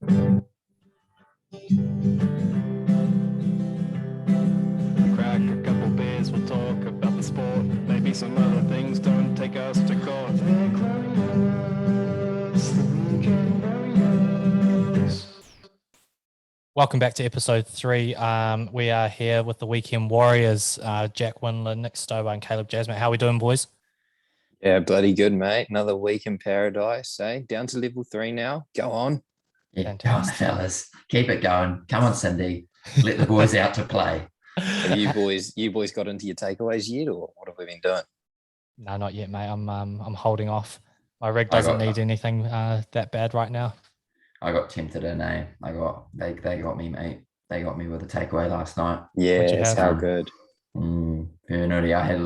Crack a couple beers, we'll talk about the sport. Maybe some other things, don't take us to court. Welcome back to episode 3. We are here with the Weekend Warriors, Jack Winland, Nick Stober, and Caleb Jasmine. How are we doing, boys? Yeah, bloody good, mate. Another week in paradise, eh? Down to level 3 now. Go on. Yeah, go on, fellas. Keep it going. Come on, Cindy. Let the boys out to play. Have you boys got into your takeaways yet, or what have we been doing? No, not yet, mate. I'm holding off. My rig doesn't need anything that bad right now. I got tempted in, eh? They got me, mate. They got me with a takeaway last night. Yeah, it's how good. I had a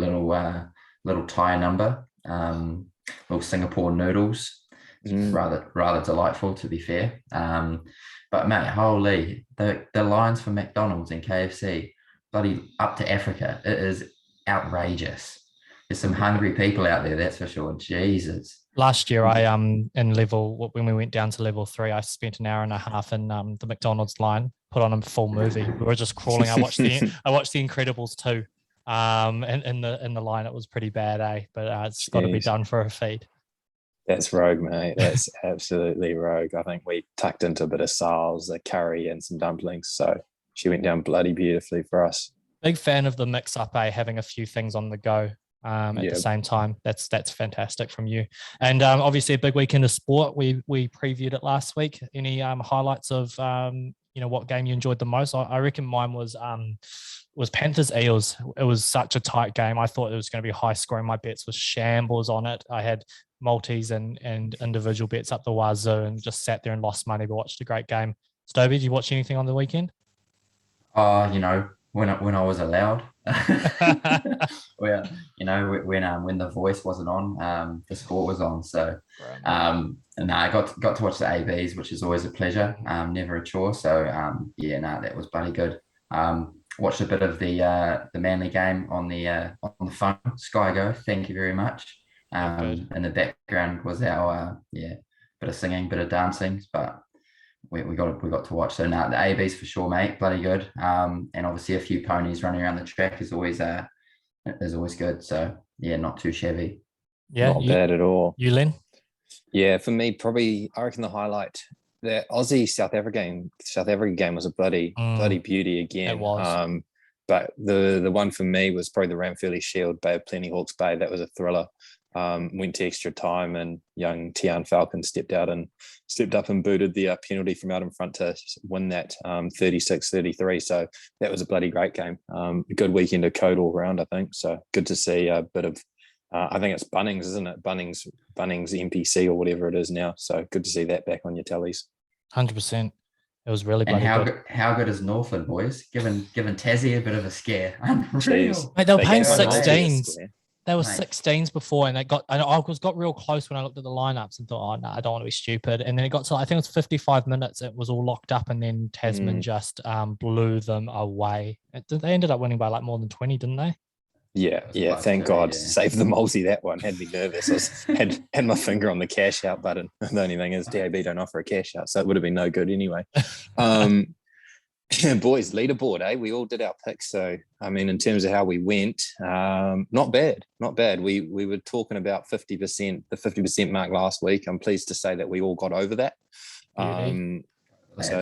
little Thai number, little Singapore noodles. Rather delightful, to be fair. But mate, holy, the lines for McDonald's and KFC, bloody up to Africa. It is outrageous. There's some hungry people out there, that's for sure. Jesus. Last year, when we went down to level 3, I spent an hour and a half in the McDonald's line, put on a full movie. We were just crawling. I watched the Incredibles 2. In the line, it was pretty bad, eh? But it's got to be done for a feed. That's rogue, mate. That's absolutely rogue. I think we tucked into a bit of sales, a curry, and some dumplings. So she went down bloody beautifully for us. Big fan of the mix-up, having a few things on the go. At the same time, that's fantastic from you. And obviously a big weekend of sport. We previewed it last week. Any highlights of what game you enjoyed the most? I reckon mine was Panthers Eels. It was such a tight game. I thought it was going to be high scoring. My bets was shambles on it. I had multis and individual bets up the wazoo and just sat there and lost money, but watched a great game. Stoby, did you watch anything on the weekend? When I was allowed. Well, when the voice wasn't on, the sport was on. So, and I got to watch the ABs, which is always a pleasure. Never a chore. So, that was bloody good. Watched a bit of the Manly game on the phone. Sky Go. Thank you very much. In the background was our bit of singing, bit of dancing, but we got to watch. So the ABs for sure, mate. Bloody good. And obviously a few ponies running around the track is always good. So not too shabby. Yeah, not bad at all. You, Len? Yeah, for me, probably I reckon the highlight, the Aussie South Africa game was a bloody beauty again. It was. But the one for me was probably the Ramfurly Shield, Bay of Plenty, Hawke's Bay. That was a thriller. Went to extra time, and young Tian Falcon stepped up and booted the penalty from out in front to win that 36-33. So that was a bloody great game. A good weekend of code all round, I think. So good to see a bit of, I think it's Bunnings, isn't it? Bunnings NPC or whatever it is now. So good to see that back on your tallies. 100%. It was really bloody good. How good is Northland, boys? Giving Tassie a bit of a scare. Unreal. Mate, they were paying 16s. There were 16s before, and I got real close when I looked at the lineups and thought, oh no, I don't want to be stupid. And then it got to, I think it was 55 minutes. It was all locked up, and then Tasman just blew them away. They ended up winning by like more than 20, didn't they? Yeah. Thank God. Saved the multi. That one had me nervous. I had my finger on the cash out button. The only thing is DAB don't offer a cash out, so it would have been no good anyway. Boys, leaderboard, eh? We all did our picks. So, I mean, in terms of how we went, not bad. We were talking about 50%, the 50% mark last week. I'm pleased to say that we all got over that. So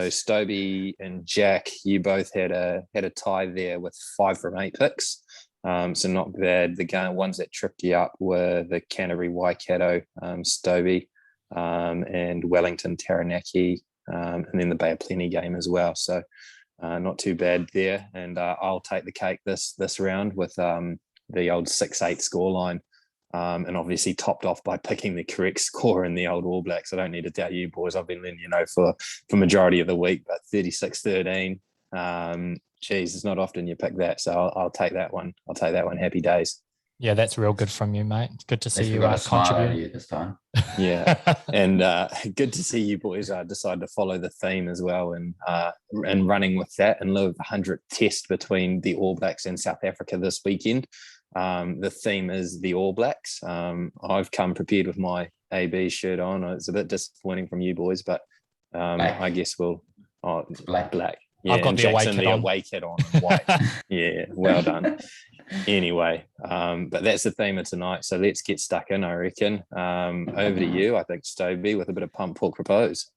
Stoby and Jack, you both had a tie there with 5 from 8 picks. So not bad. The ones that tripped you up were the Canterbury Waikato, Stoby, and Wellington Taranaki, and then the Bay of Plenty game as well. So not too bad there. And I'll take the cake this round with the old 6-8 scoreline, and obviously topped off by picking the correct score in the old All Blacks. I don't need to tell you boys, I've been letting you know for majority of the week, but 36-13. Geez, it's not often you pick that, so I'll take that one. Happy days. Yeah, that's real good from you, mate. It's good to see you contribute this time. Yeah, and good to see you boys decide to follow the theme as well, and running with that in lieu of 100th test between the All Blacks and South Africa this weekend. The theme is the All Blacks. I've come prepared with my AB shirt on. It's a bit disappointing from you boys, but I guess we'll. Oh, it's black. Yeah, I've got the away kit on white. Yeah, well done. Anyway, but that's the theme of tonight. So let's get stuck in, I reckon. Over to you, I think, Stoby, with a bit of punt, pork, propose.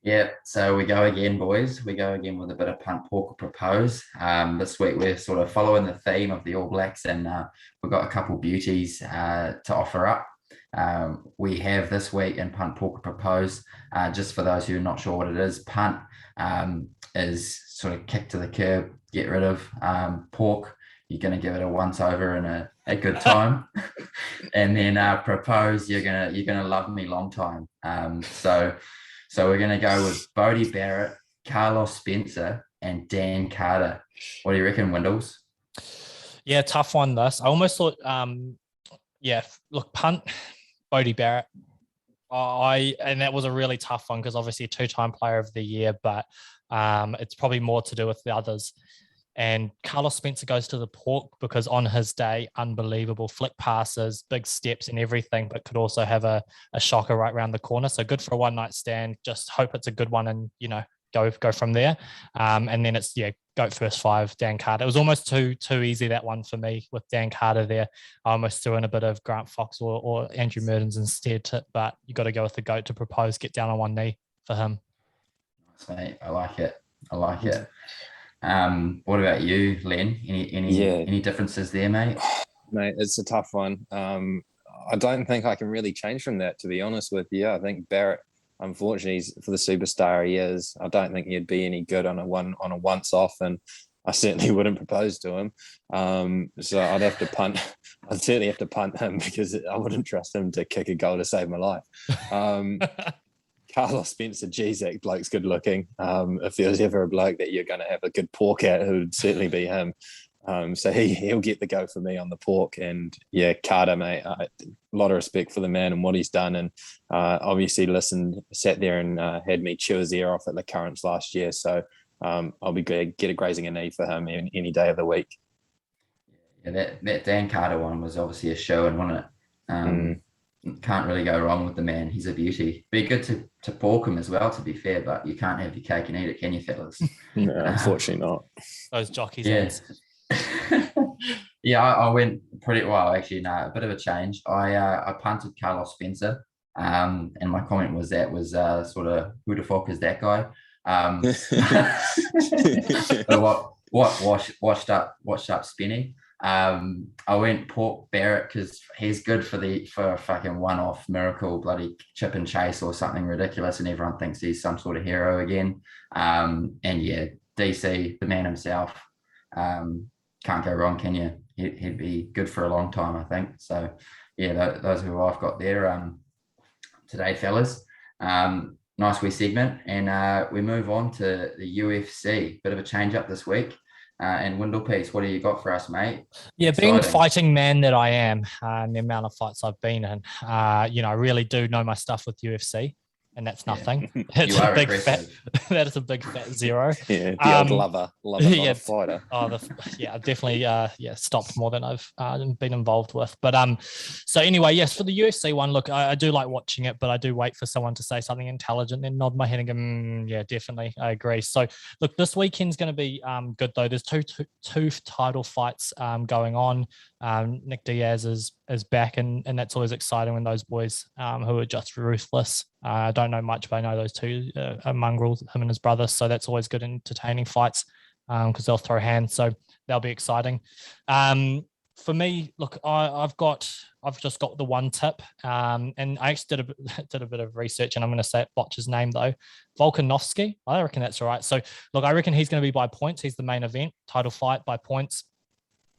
Yeah, so we go again, boys. We go again with a bit of punt, pork, propose. This week we're sort of following the theme of the All Blacks, and we've got a couple beauties to offer up. We have this week in punt, pork, propose. Just for those who are not sure what it is, punt is sort of kick to the curb, get rid of. Pork, you're going to give it a once over and a good time, and then propose, you're gonna love me long time. So we're going to go with Beaudy Barrett, Carlos Spencer, and Dan Carter. What do you reckon, Windles? Yeah, tough one, this. I almost thought, look, punt, Beaudy Barrett. And that was a really tough one because obviously a 2-time player of the year, but it's probably more to do with the others. And Carlos Spencer goes to the pork because on his day, unbelievable flick passes, big steps and everything, but could also have a shocker right around the corner. So good for a one-night stand. Just hope it's a good one and, go from there. And then it's, goat first 5, Dan Carter. It was almost too easy, that one for me with Dan Carter there. I almost threw in a bit of Grant Fox or Andrew Murdens instead, but you got to go with the goat to propose, get down on one knee for him. Nice, mate. I like it. What about you, Len? Any differences there, mate? Mate, it's a tough one. I don't think I can really change from that, to be honest with you. I think Barrett, unfortunately, for the superstar he is, I don't think he'd be any good on a once off, and I certainly wouldn't propose to him. So I'd have to punt. I'd certainly have to punt him because I wouldn't trust him to kick a goal to save my life. Carlos Spencer, geez, that bloke's good looking. If there's ever a bloke that you're going to have a good pork at, it would certainly be him. So he'll get the go for me on the pork. And yeah, Carter, mate, a lot of respect for the man and what he's done. And obviously sat there and had me chew his ear off at the Currents last year. So I'll be glad get a grazing a knee for him any day of the week. Yeah, that Dan Carter one was obviously a show, and wasn't it? Can't really go wrong with the man. He's a beauty. Be good to pork him as well, to be fair, but you can't have your cake and eat it, can you, fellas? No, unfortunately not. Those jockeys. Yeah. Yeah, I went pretty well, actually. No, a bit of a change. I punted Carlos Spencer, and my comment was sort of, who the fuck is that guy? Washed up Spenny. I went pork Barrett because he's good for a fucking one-off miracle bloody chip and chase or something ridiculous, and everyone thinks he's some sort of hero again. And yeah, DC, the man himself, can't go wrong, can you? He'd be good for a long time, I think. So yeah, those are who I've got there today, fellas. Nice wee segment, and we move on to the UFC. Bit of a change up this week. And Windlepiece, what do you got for us, mate? Yeah, being fighting man that I am, and the amount of fights I've been in, I really do know my stuff with UFC, and that's nothing. Yeah. It's a big fat. That is a big fat zero. Yeah, the old lover, not a fighter. Definitely. Stopped more than I've been involved with. But so anyway, yes, for the UFC one, look, I do like watching it, but I do wait for someone to say something intelligent, then nod my head and go, yeah, definitely, I agree. So look, this weekend's going to be good though. There's two title fights going on. Nick Diaz is back, and that's always exciting when those boys who are just ruthless. I don't know much, but I know those two are mongrels, him and his brother. So that's always good, entertaining fights because they'll throw hands. So they'll be exciting. For me, look, I've just got the one tip, and I actually did a bit of research, and I'm going to botch his name though. Volkanovski, I reckon that's all right. So look, I reckon he's going to be by points. He's the main event title fight by points.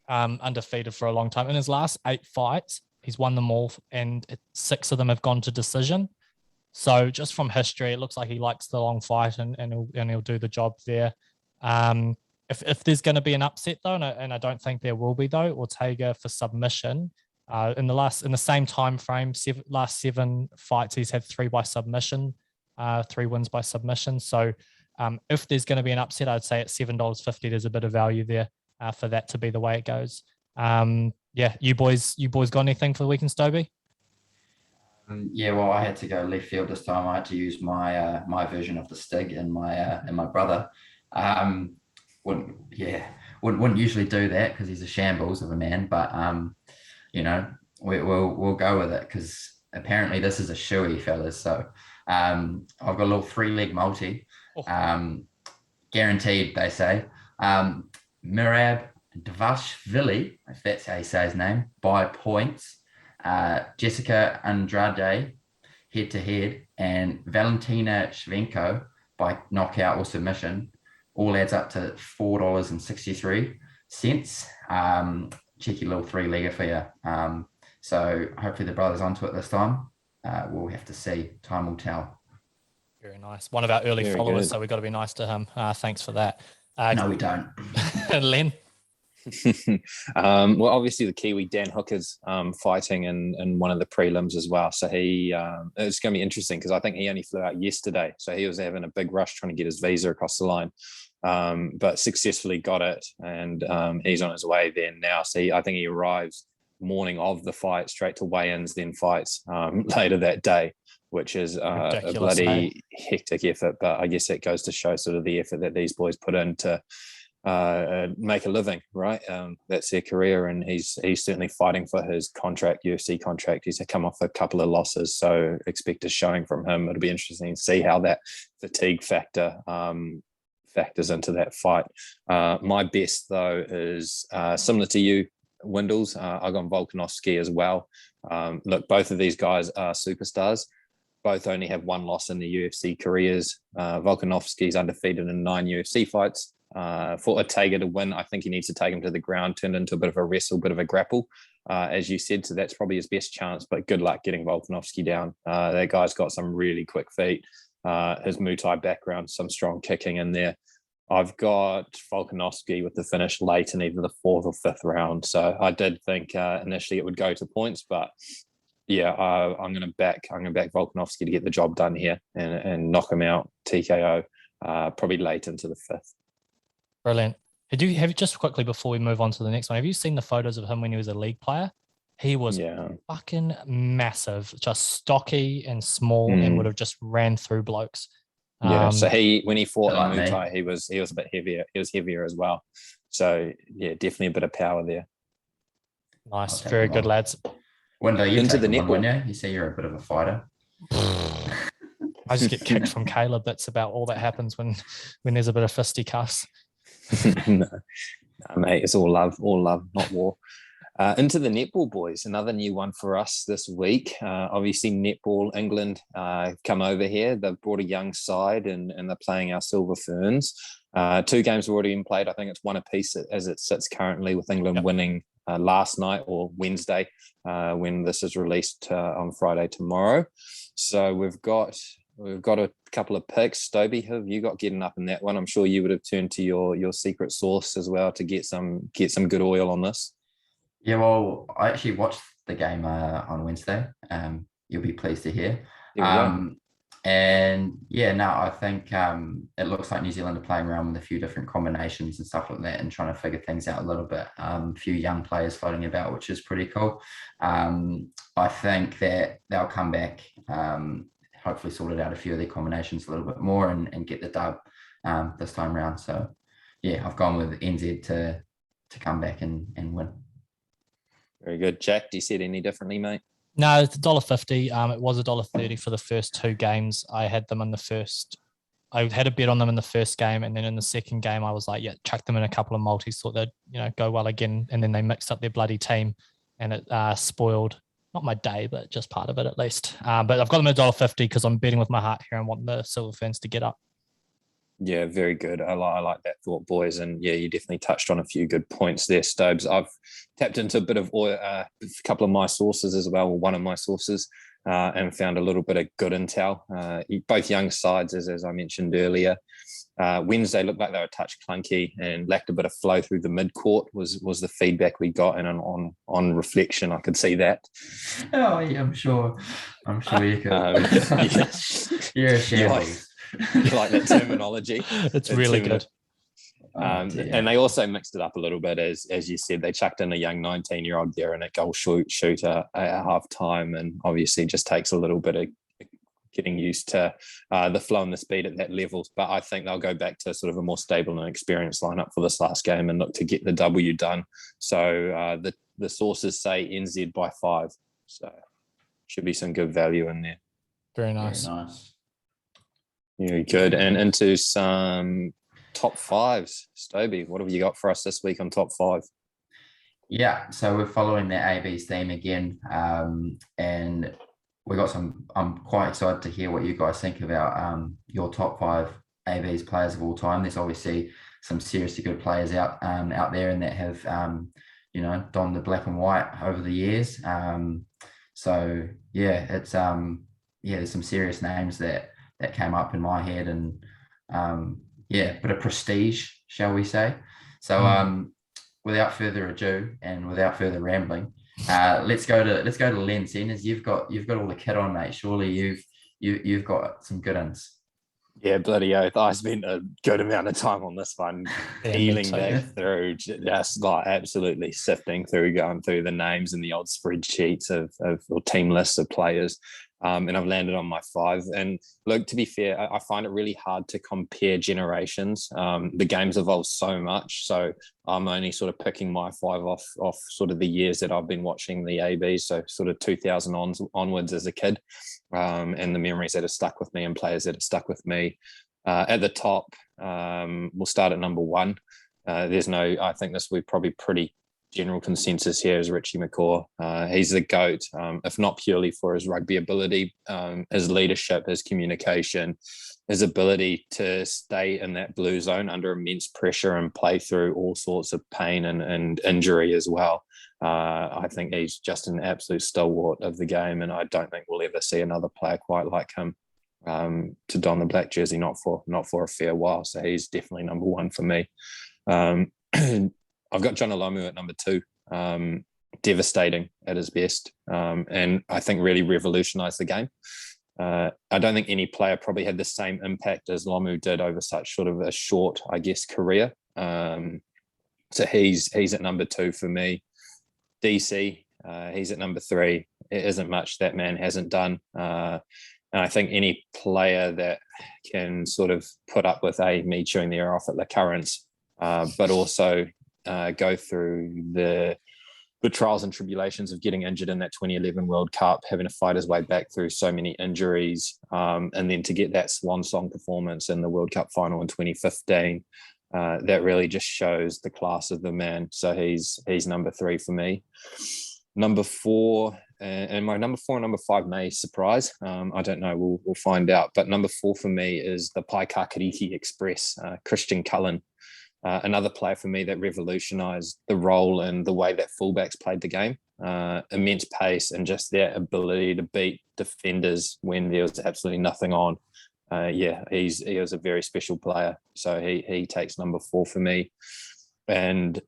Undefeated for a long time. In his last 8 fights, he's won them all, and 6 of them have gone to decision. So just from history, it looks like he likes the long fight, and he'll do the job there. If there's going to be an upset though, and I don't think there will be though, Ortega for submission. In the same time frame, last 7 fights, he's had 3 by submission, 3 wins by submission. So if there's going to be an upset, I'd say at $7.50, there's a bit of value there. For that to be the way it goes. You boys got anything for the weekend, Stoby? Yeah, well, I had to go left field this time. I had to use my version of the Stig and my brother. Um, wouldn't usually do that because he's a shambles of a man. But we'll go with it because apparently this is a shoey, fellas. So I've got a little 3-leg multi, guaranteed, they say. Mirab Dvashvili, if that's how you say his name, by points. Jessica Andrade head-to-head, and Valentina Shvenko by knockout or submission, all adds up to $4.63. Cheeky little 3-legger for you. So hopefully the brother's onto it this time. We'll have to see. Time will tell. Very nice. One of our early followers, so we've got to be nice to him. Thanks for that. No, we don't. Len? Well, obviously the Kiwi Dan Hooker's fighting in one of the prelims as well. So it's going to be interesting because I think he only flew out yesterday. So he was having a big rush trying to get his visa across the line, but successfully got it. And he's on his way there now. So I think he arrives morning of the fight straight to weigh-ins, then fights later that day, which is a bloody hectic effort. But I guess it goes to show sort of the effort that these boys put in to make a living, right? That's their career, and he's certainly fighting for his UFC contract. He's come off a couple of losses, so expect a showing from him. It'll be interesting to see how that fatigue factor factors into that fight. My best though is similar to you, Windles. I got Volkanovski as well. Look, both of these guys are superstars. Both only have one loss in their UFC careers. Volkanovski's undefeated in 9 UFC fights. For Ortega to win, I think he needs to take him to the ground, turn into a bit of a wrestle, bit of a grapple, as you said. So that's probably his best chance, but good luck getting Volkanovski down. That guy's got some really quick feet. His Muay Thai background, some strong kicking in there. I've got Volkanovski with the finish late in either the 4th or 5th round. So I did think initially it would go to points, but yeah, I'm going to back Volkanovski to get the job done here and knock him out TKO, probably late into the 5th. Brilliant. Have you just quickly before we move on to the next one, have you seen the photos of him when he was a league player? He was fucking massive, just stocky and small, and would have just ran through blokes. Yeah, so when he fought in Muay Thai, he was a bit heavier. He was heavier as well. So yeah, definitely a bit of power there. Nice, very good, lads. One day you into the netball. You say you're a bit of a fighter. I just get kicked from Caleb. That's about all that happens when there's a bit of fisticuffs. No, mate, it's all love, not war. Into the netball, boys. Another new one for us this week. Obviously, Netball England come over here. They've brought a young side and they're playing our Silver Ferns. 2 games have already been played. I think it's 1 apiece as it sits currently, with England winning last night or Wednesday when this is released on Friday tomorrow. So we've got a couple of picks. Stoby, who have you got getting up in that one? I'm sure you would have turned to your secret source as well to get some good oil on this. Yeah, well, I actually watched the game on Wednesday. You'll be pleased to hear. And yeah, no, I think it looks like New Zealand are playing around with a few different combinations and stuff like that and trying to figure things out a little bit. A few young players floating about, which is pretty cool. I think that they'll come back, hopefully sorted out a few of their combinations a little bit more and get the dub this time around. So yeah, I've gone with NZ to come back and win. Very good. Jack, do you see it any differently, mate? No, it's $1.50. It was $1.30 for the first 2 games. I had a bet on them in the first game, and then in the second game, I was like, yeah, chuck them in a couple of multis, thought they'd go well again, and then they mixed up their bloody team, and it spoiled not my day, but just part of it at least. But I've got them at $1.50 because I'm betting with my heart here and want the Silver Ferns to get up. Yeah, very good. I like that thought, boys. And yeah, you definitely touched on a few good points there, Stobes. I've tapped into a bit of a couple of my sources as well, or one of my sources, and found a little bit of good intel. Both young sides, as I mentioned earlier. Wednesday looked like they were a touch clunky and lacked a bit of flow through the mid-court was the feedback we got, and on reflection I could see that. Oh yeah, I'm sure you could. You're a shambles. You like that terminology. It's really good. And they also mixed it up a little bit, as you said. They chucked in a young 19-year-old there and a goal shooter at half time, and obviously just takes a little bit of getting used to the flow and the speed at that level. But I think they'll go back to sort of a more stable and experienced lineup for this last game and look to get the W done. So the sources say NZ by 5. So should be some good value in there. Very nice. Very nice. Very good. And into some top 5s. Stoby, what have you got for us this week on top 5? Yeah, so we're following the AB's theme again, and we got some. I'm quite excited to hear what you guys think about your top 5 AB's players of all time. There's obviously some seriously good players out there, and that have donned the black and white over the years. So yeah, it's there's some serious names that came up in my head, and bit of prestige, shall we say? So without further ado and without further rambling, let's go to Len. Seeing as you've got all the kit on, mate. Surely you've got some good ones. Yeah, bloody oath. I spent a good amount of time on this one, peeling back through, just like absolutely sifting through, going through the names and the old spreadsheets of or team lists of players. And I've landed on my 5. And look, to be fair, I find it really hard to compare generations. The game's evolved so much. So I'm only sort of picking my 5 off sort of the years that I've been watching the AB. So sort of 2000 onwards as a kid, and the memories that have stuck with me and players that have stuck with me. At the top, we'll start at number 1. I think this will be probably pretty general consensus here is Richie Mccord. He's the GOAT, if not purely for his rugby ability, his leadership, his communication, his ability to stay in that blue zone under immense pressure and play through all sorts of pain and injury as well. I think he's just an absolute stalwart of the game, and I don't think we'll ever see another player quite like him to don the black jersey, not for a fair while. So he's definitely number 1 for me. I've got John Olomu at number 2, devastating at his best, and I think really revolutionised the game. I don't think any player probably had the same impact as Lomu did over such sort of a short, I guess, career. So he's at number 2 for me. DC, he's at number 3. It isn't much that man hasn't done. And I think any player that can sort of put up with me chewing the ear off at the currents, but also go through the trials and tribulations of getting injured in that 2011 World Cup, having to fight his way back through so many injuries, and then to get that swan song performance in the World Cup final in 2015, that really just shows the class of the man. So he's number 3 for me. Number 4, and my number 4 and number 5 may surprise. I don't know. We'll find out. But number 4 for me is the Pai Kakariki Express, Christian Cullen. Another player for me that revolutionised the role and the way that fullbacks played the game. Immense pace and just their ability to beat defenders when there was absolutely nothing on. He was a very special player. So he takes number 4 for me. And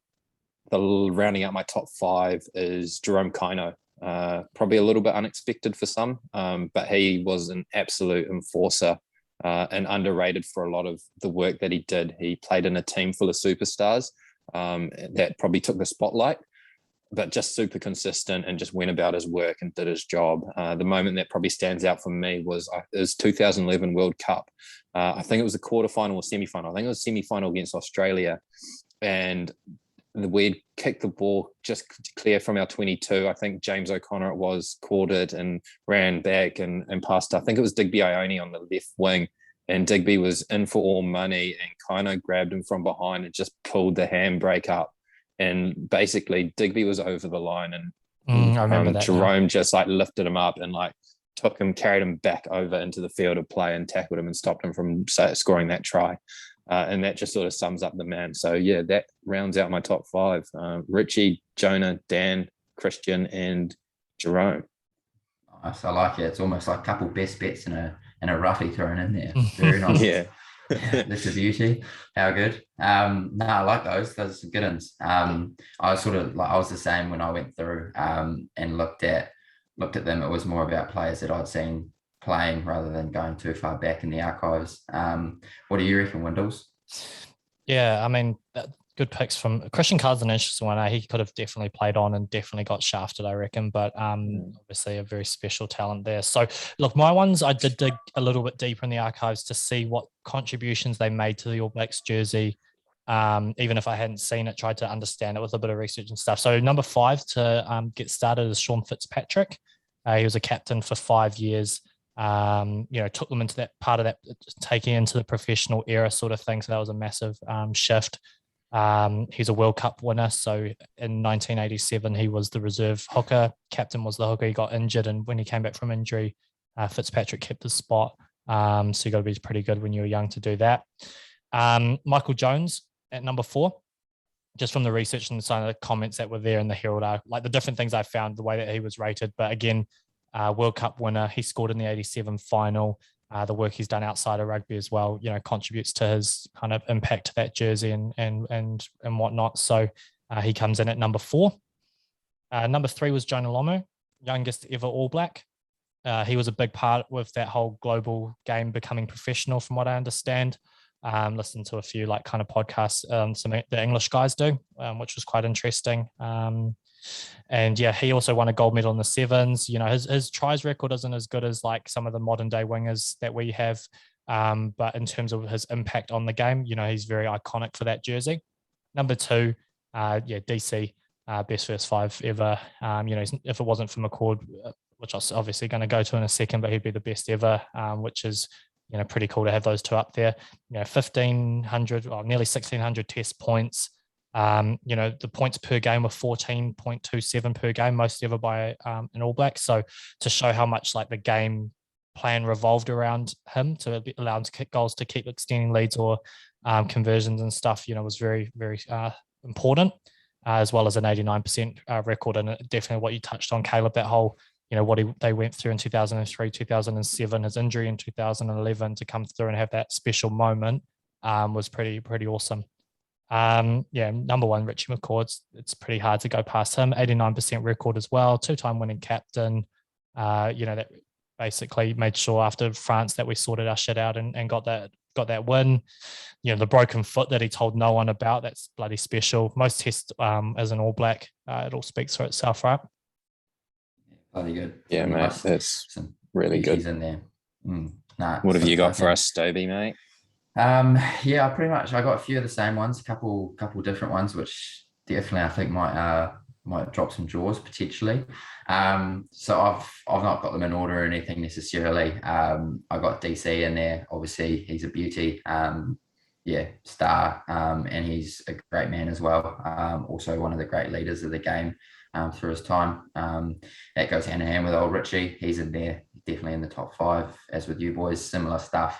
rounding out my top 5 is Jerome Kino. Probably a little bit unexpected for some, but he was an absolute enforcer. And underrated for a lot of the work that he did. He played in a team full of superstars that probably took the spotlight, but just super consistent and just went about his work and did his job. The moment that probably stands out for me was 2011 World Cup. I think it was a quarterfinal or semi-final. I think it was semi-final against Australia. And we'd kicked the ball just clear from our 22. I think James O'Connor caught it and ran back and passed. I think it was Digby Ione on the left wing, and Digby was in for all money, and Kino grabbed him from behind and just pulled the handbrake up. And basically Digby was over the line, and I remember that Jerome just like lifted him up and like took him, carried him back over into the field of play and tackled him and stopped him from scoring that try. And that just sort of sums up the man. So, yeah, that rounds out my top 5. Richie, Jonah, Dan, Christian, and Jerome. Nice. I like it. It's almost like a couple best bets and a roughie thrown in there. Very nice. Yeah. That's a beauty. How good. No, I like those. Those are some good ones. I was I was the same when I went through and looked at them. It was more about players that I'd seen playing rather than going too far back in the archives. What do you reckon, Windles? Yeah, I mean, good picks from Christian Carr's an interesting one. He could have definitely played on and definitely got shafted, I reckon. But obviously a very special talent there. So look, my ones, I did dig a little bit deeper in the archives to see what contributions they made to the All Blacks jersey. Even if I hadn't seen it, tried to understand it with a bit of research and stuff. So number 5 to get started is Sean Fitzpatrick. He was a captain for 5 years. Took them into that part of that, taking into the professional era sort of thing. So that was a massive shift. He's a World Cup winner. So in 1987, he was the reserve hooker. Captain was the hooker. He got injured, and when he came back from injury, Fitzpatrick kept his spot. So you got to be pretty good when you were young to do that. Michael Jones at number 4, just from the research and some of the comments that were there in the Herald, like the different things I found, the way that he was rated. But again, World Cup winner. He scored in the 87 final. The work he's done outside of rugby as well, contributes to his kind of impact to that jersey and whatnot. So he comes in at number 4. Number 3 was Jonah Lomu, youngest ever All Black. He was a big part with that whole global game becoming professional, from what I understand. Listened to a few like kind of podcasts some of the English guys do, which was quite interesting. And yeah, he also won a gold medal in the sevens. His tries record isn't as good as like some of the modern day wingers that we have. But in terms of his impact on the game, he's very iconic for that jersey. Number 2, DC, best first 5 ever. If it wasn't for Mccord, which I was obviously going to go to in a second, but he'd be the best ever, which is, pretty cool to have those 2 up there. 1,500 or nearly 1,600 test points. The points per game were 14.27 per game, most ever by an All Black. So to show how much like the game plan revolved around him to allow him to kick goals, to keep extending leads or conversions and stuff, was very, very important, as well as an 89% record. And definitely what you touched on, Caleb, that whole, what they went through in 2003, 2007, his injury in 2011 to come through and have that special moment was pretty awesome. Number 1, Richie Mccord. It's pretty hard to go past him. 89% record as well. 2-time winning captain. That basically made sure after France that we sorted our shit out and got that win. The broken foot that he told no one about. That's bloody special. Most tests as an All Black. It all speaks for itself, right? Bloody good. Yeah, mate. That's really good. In there. What have you got for us, Stoby, mate? Pretty much. I got a few of the same ones, a couple different ones, which definitely I think might drop some jaws potentially. So I've not got them in order or anything necessarily. I got DC in there. Obviously, he's a beauty. Star. And he's a great man as well. Also one of the great leaders of the game through his time. That goes hand in hand with old Richie. He's in there, definitely in the top 5. As with you boys, similar stuff.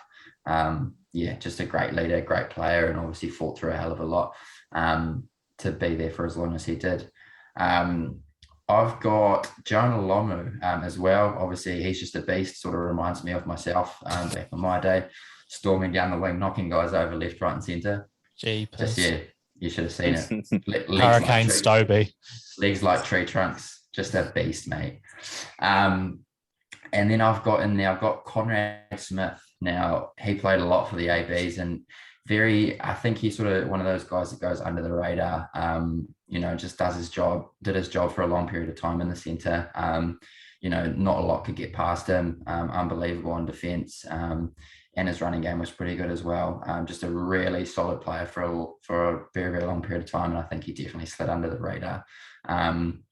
Just a great leader, great player, and obviously fought through a hell of a lot to be there for as long as he did. I've got Jonah Lomu as well. Obviously, he's just a beast, sort of reminds me of myself back in my day, storming down the wing, knocking guys over left, right, and centre. Jeepers. You should have seen it. Hurricane Stoby. Legs like tree trunks, just a beast, mate. And then I've got Conrad Smith. Now, he played a lot for the ABs and I think he's sort of one of those guys that goes under the radar, just did his job for a long period of time in the centre. Not a lot could get past him. Unbelievable on defence. And his running game was pretty good as well. Just a really solid player for a very, very long period of time. And I think he definitely slid under the radar. And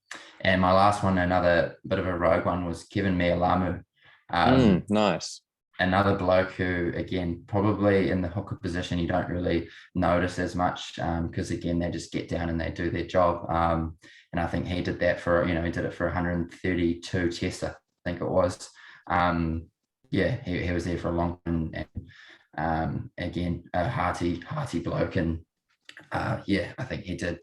my last one, another bit of a rogue one, was Kevin Mealamu. Nice. Another bloke who, again, probably in the hooker position, you don't really notice as much because, again, they just get down and they do their job. And I think he did that he did it for 132 tests, I think it was. He was there for a long time. And again, a hearty bloke. And I think he did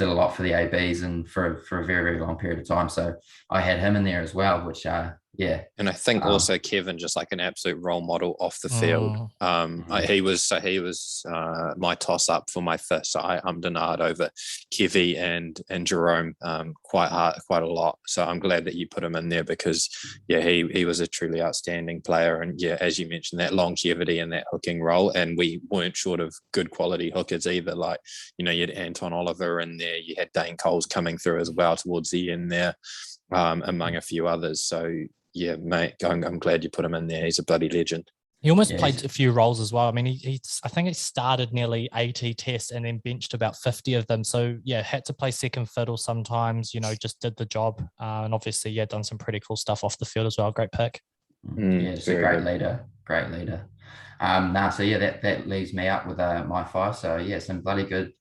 a lot for the ABs and for a very, very long period of time. So I had him in there as well, which Yeah. And I think also Kevin, just like an absolute role model off the field. He was my toss up for my fifth. So I Denard over Kevy and Jerome quite a lot. So I'm glad that you put him in there because he was a truly outstanding player. And as you mentioned, that longevity and that hooking role. And we weren't short of good quality hookers either. Like, you had Anton Oliver in there, you had Dane Coles coming through as well towards the end there, among a few others. So yeah, mate, I'm glad you put him in there. He's a bloody legend. He almost played a few roles as well. I mean, I think he started nearly 80 tests and then benched about 50 of them. So, had to play second fiddle sometimes, just did the job. And obviously, done some pretty cool stuff off the field as well. Great pick. It's a great leader. Great leader. That leaves me up with my 5. So, some bloody good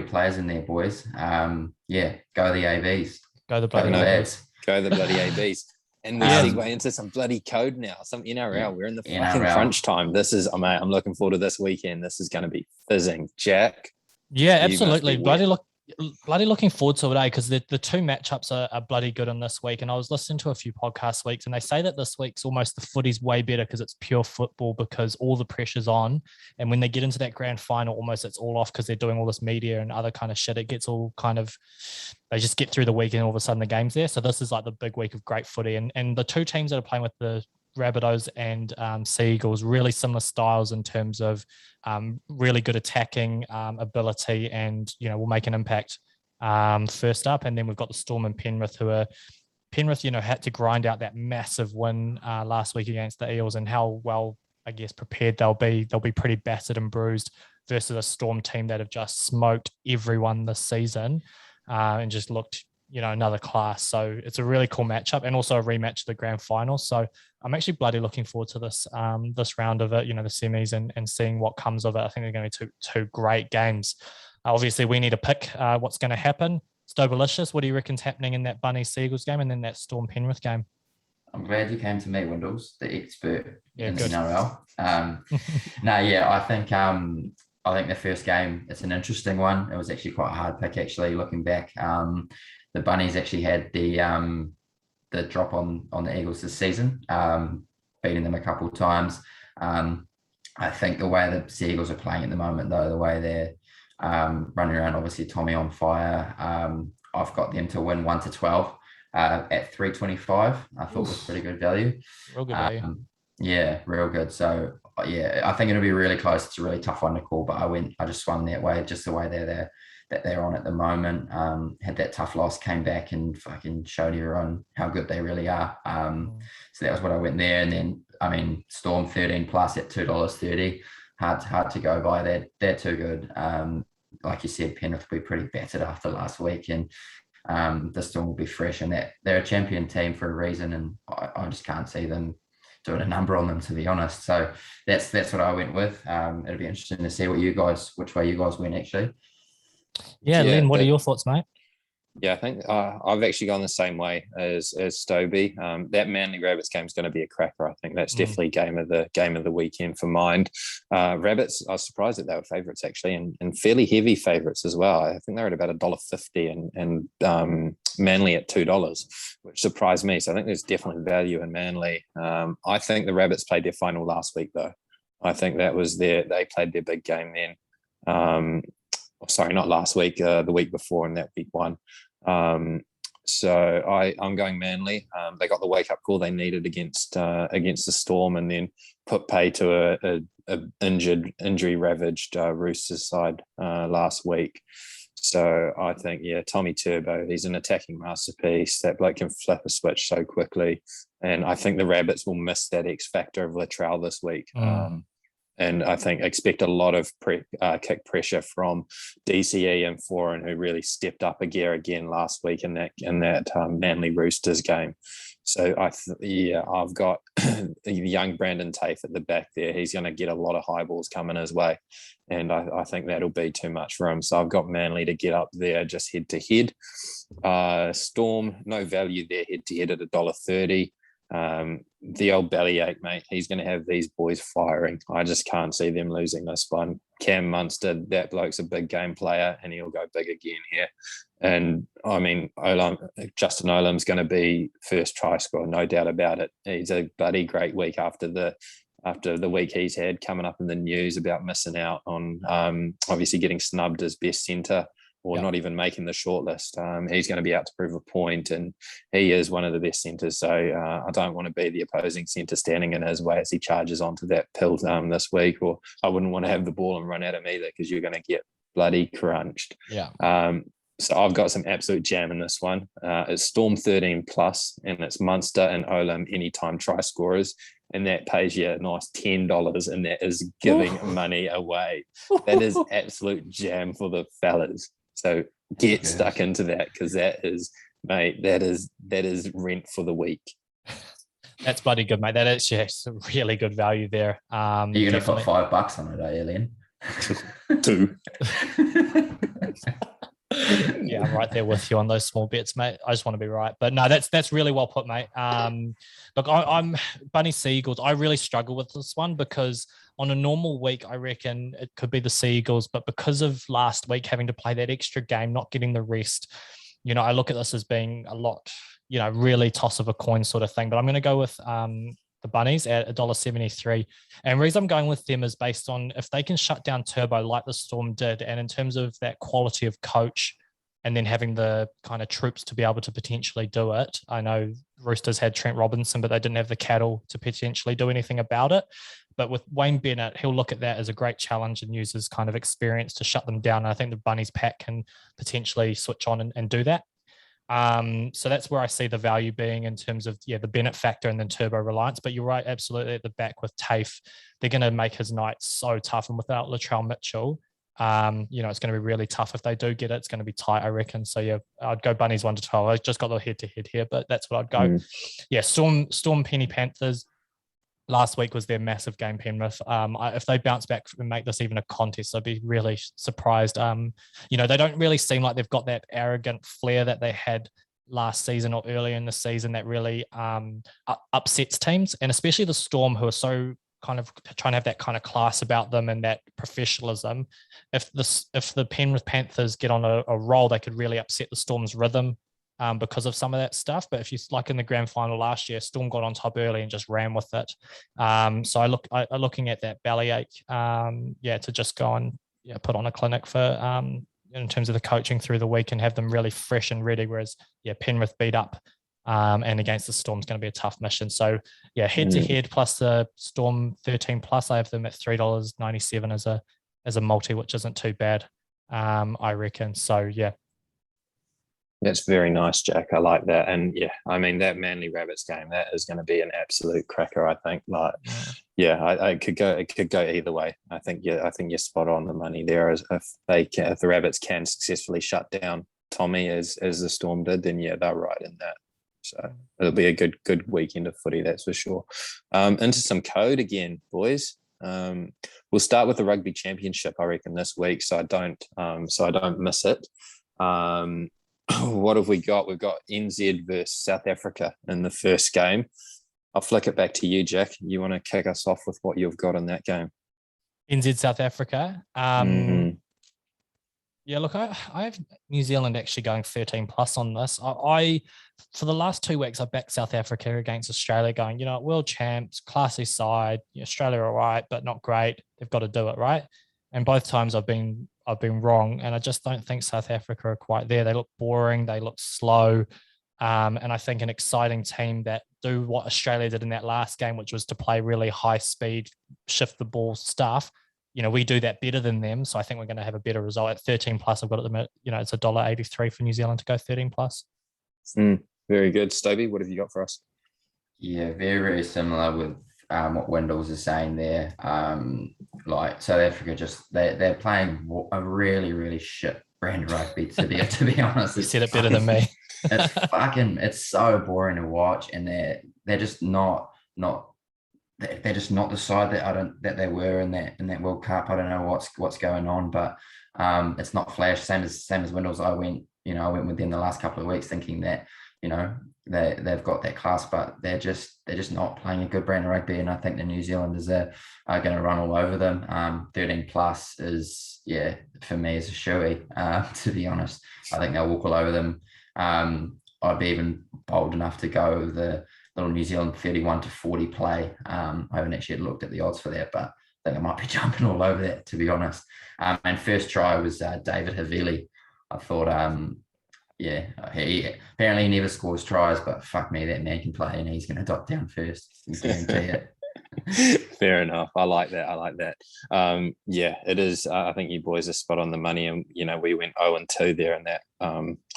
players in there, boys. Go the ABs. Go the bloody lads. Go the bloody ABs. And we segue into some bloody code now. Some NRL. We're in the fucking crunch time. This is, mate, I'm looking forward to this weekend. This is going to be fizzing. Jack? Yeah, absolutely. Bloody looking forward to it, because the two matchups are bloody good on this week. And I was listening to a few podcast weeks, and they say that this week's almost the footy's way better because it's pure football, because all the pressure's on. And when they get into that grand final, almost it's all off because they're doing all this media and other kind of shit. It gets all kind of, they just get through the week and all of a sudden the game's there. So this is like the big week of great footy. And the two teams that are playing with the Rabbitohs and Sea Eagles, really similar styles in terms of really good attacking ability, and will make an impact first up. And then we've got the Storm and Penrith, Penrith had to grind out that massive win last week against the Eels, and how well, I guess, prepared they'll be. They'll be pretty battered and bruised versus a Storm team that have just smoked everyone this season and just looked another class. So it's a really cool matchup, and also a rematch of the grand final. So I'm actually bloody looking forward to this this round of it, the semis, and seeing what comes of it. I think they're going to be two great games. Obviously, we need to pick what's going to happen. Stobalicious, what do you reckon's happening in that Bunny Seagulls game and then that Storm Penrith game? I'm glad you came to me, Windles, the expert in good. NRL. I think the first game, it's an interesting one. It was actually quite a hard pick, actually, looking back. The Bunnies actually had the drop on the Eagles this season, beating them a couple of times. I think the way the Sea Eagles are playing at the moment, though, the way they're running around, obviously Tommy on fire, I've got them to win 1-12 at 325. I thought was pretty good value. Real good value. Real good. So I think it'll be really close. It's a really tough one to call, but I just swung that way, just the way they're on at the moment. Had that tough loss, came back and fucking showed everyone how good they really are. So that was what I went there. And then, Storm 13 plus at $2.30. Hard to go by. They're too good. Like you said, Penrith will be pretty battered after last week, and the Storm will be fresh, and that they're a champion team for a reason, and I just can't see them doing a number on them, to be honest. So that's what I went with. It'll be interesting to see which way you guys went, actually. Yeah, Len, what are your thoughts, mate? Yeah, I think I've actually gone the same way as Stoby. That Manly Rabbits game is going to be a cracker. I think that's definitely game of the weekend for mine. Rabbits, I was surprised that they were favourites, actually, and fairly heavy favourites as well. I think they're at about $1.50 and Manly at $2, which surprised me. So I think there's definitely value in Manly. I think the Rabbits played their final last week, though. I think that was they played their big game then. Sorry, not last week, the week before in that week one. So I'm going Manly. They got the wake-up call they needed against the Storm, and then put pay to a injury-ravaged Roosters side last week. So I think, Tommy Turbo, he's an attacking masterpiece. That bloke can flip a switch so quickly. And I think the Rabbits will miss that X factor of Latrell this week. And I think expect a lot of kick pressure from DCE and Foran, who really stepped up a gear again last week in that Manly Roosters game. So I've got young Brandon Tafe at the back there. He's going to get a lot of high balls coming his way, and I think that'll be too much for him. So I've got Manly to get up there just head to head. Storm, no value there, head to head at $1.30. The old bellyache, mate, he's going to have these boys firing. I just can't see them losing this one. Cam Munster, that bloke's a big game player, and he'll go big again here. And I mean, Justin Olam's going to be first try scorer, no doubt about it. He's a bloody great week after the week he's had, coming up in the news about missing out on obviously getting snubbed as best centre, or not even making the shortlist. He's going to be out to prove a point, and he is one of the best centres. So I don't want to be the opposing centre standing in his way as he charges onto that pill this week, or I wouldn't want to have the ball and run at him either, because you're going to get bloody crunched. So I've got some absolute jam in this one. It's Storm 13 plus, and it's Munster and Olam anytime try scorers, and that pays you a nice $10, and that is giving money away. That is absolute jam for the fellas. So get stuck into that, because that is, mate, that is rent for the week. That's bloody good, mate. That is some really good value there. Are you going to put $5 on it, are you, Len? 2. Yeah, I'm right there with you on those small bets, mate. I just want to be right. But no, that's really well put, mate. Look, I'm Bunny Seagulls. I really struggle with this one, because on a normal week, I reckon it could be the Seagulls, but because of last week having to play that extra game, not getting the rest, I look at this as being a lot, really toss of a coin sort of thing. But I'm going to go with the Bunnies at $1.73. And the reason I'm going with them is based on if they can shut down Turbo like the Storm did, and in terms of that quality of coach, and then having the kind of troops to be able to potentially do it. I know Roosters had Trent Robinson, but they didn't have the cattle to potentially do anything about it. But with Wayne Bennett, he'll look at that as a great challenge and use his kind of experience to shut them down. And I think the Bunnies pack can potentially switch on and do that. So that's where I see the value being in terms of, the Bennett factor and then Turbo reliance. But you're right, absolutely, at the back with TAFE, they're going to make his night so tough. And without Latrell Mitchell, it's going to be really tough. If they do get it, it's going to be tight, I reckon. So I'd go Bunnies 1 to 12. I just got the head-to-head here, but that's what I'd go. Storm Penny Panthers. Last week was their massive game, Penrith. If they bounce back and make this even a contest, I'd be really surprised. They don't really seem like they've got that arrogant flair that they had last season or earlier in the season that really upsets teams, and especially the Storm, who are so kind of trying to have that kind of class about them and that professionalism. If the Penrith Panthers get on a roll, they could really upset the Storm's rhythm because of some of that stuff. But if you like in the grand final last year, Storm got on top early and just ran with it. So I'm looking at that bellyache, to just go and put on a clinic for in terms of the coaching through the week and have them really fresh and ready. Whereas Penrith beat up. And against the Storm is going to be a tough mission. So head to head plus the Storm 13 plus, I have them at $3.97 as a multi, which isn't too bad, I reckon. So that's very nice, Jack. I like that. And that Manly Rabbits game, that is going to be an absolute cracker, I think. It could go either way. I think you're spot on the money there. If the Rabbits can successfully shut down Tommy as the Storm did, then they're right in that. So it'll be a good weekend of footy, that's for sure. Into some code again, boys. We'll start with the Rugby Championship, I reckon, this week, so I don't miss it. What have we got? We've got NZ versus South Africa in the first game. I'll flick it back to you, Jack. You want to kick us off with what you've got in that game? NZ South Africa. Look, I have New Zealand actually going 13 plus on this. I for the last 2 weeks, I backed South Africa against Australia going, world champs, classy side, Australia are all right, but not great. They've got to do it, right? And both times I've been wrong. And I just don't think South Africa are quite there. They look boring. They look slow. And I think an exciting team that do what Australia did in that last game, which was to play really high speed, shift the ball stuff. We do that better than them. So I think we're going to have a better result at 13 plus. I've got at the minute, it's $1.83 for New Zealand to go 13 plus. Very good. Stobie, what have you got for us? Yeah, very, very similar with what Wendell's is saying there. Like South Africa, they're playing a really, really shit brand of rugby, to be honest. You said it better than me. It's so boring to watch, and they're just not they're just not the side that they were in that World Cup. I don't know what's going on, but it's not flash. Same as Wendell's. I went with them the last couple of weeks thinking that they've got that class, but they're just not playing a good brand of rugby, and I think the New Zealanders are going to run all over them. 13 plus is, for me, is a shoey, to be honest. I think they'll walk all over them. I'd be even bold enough to go the little New Zealand 31-40 play. I haven't actually looked at the odds for that, but I think I might be jumping all over that, to be honest. And first try was David Havili. I thought, he apparently never scores tries, but fuck me, that man can play, and he's going to dot down first. I guarantee it. Fair enough. I like that. It is. I think you boys are spot on the money, and we went 0-2 there in that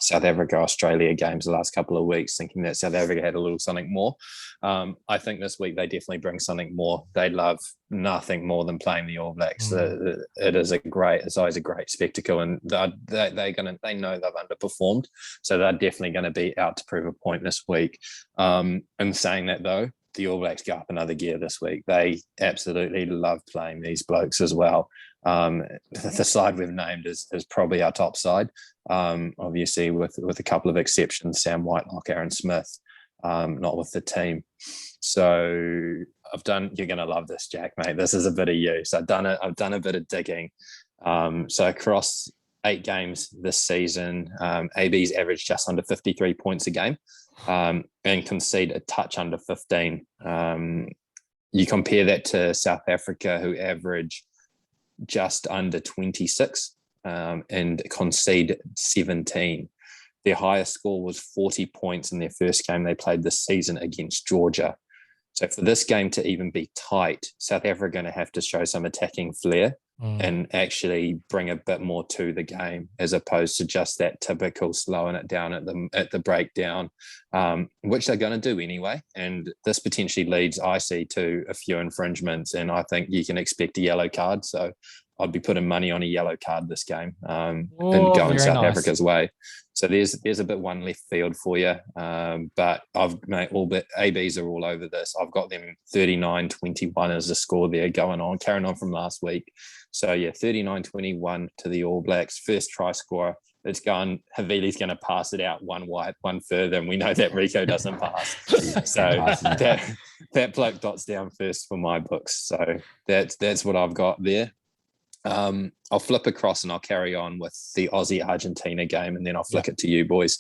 South Africa Australia games the last couple of weeks, thinking that South Africa had a little something more. I think this week they definitely bring something more. They love nothing more than playing the All Blacks. It's always a great spectacle, and they know they've underperformed, so they're definitely going to be out to prove a point this week. In saying that though, the All Blacks go up another gear this week. They absolutely love playing these blokes as well. The side we've named is probably our top side, obviously with a couple of exceptions, Sam Whitelock, Aaron Smith, not with the team. So you're going to love this, Jack, mate. This is a bit of you. So I've done a bit of digging. So across 8 games this season, AB's averaged just under 53 points a game. And concede a touch under 15. You compare that to South Africa, who average just under 26 and concede 17. Their highest score was 40 points in their first game they played this season against Georgia. So for this game to even be tight, South Africa are going to have to show some attacking flair and actually bring a bit more to the game, as opposed to just that typical slowing it down at the breakdown, which they're going to do anyway. And this potentially leads, I see, to a few infringements, and I think you can expect a yellow card. So I'd be putting money on a yellow card this game and going South Africa's way. So there's a bit one left field for you. But all but ABs are all over this. I've got them 39-21 as the score there carrying on from last week. So 39-21 to the All Blacks. First try scorer. It's gone. Havili's going to pass it out one wide, one further, and we know that Rico doesn't pass. So that bloke dots down first for my books. So that's what I've got there. I'll flip across and I'll carry on with the Aussie-Argentina game, and then I'll flick it to you boys.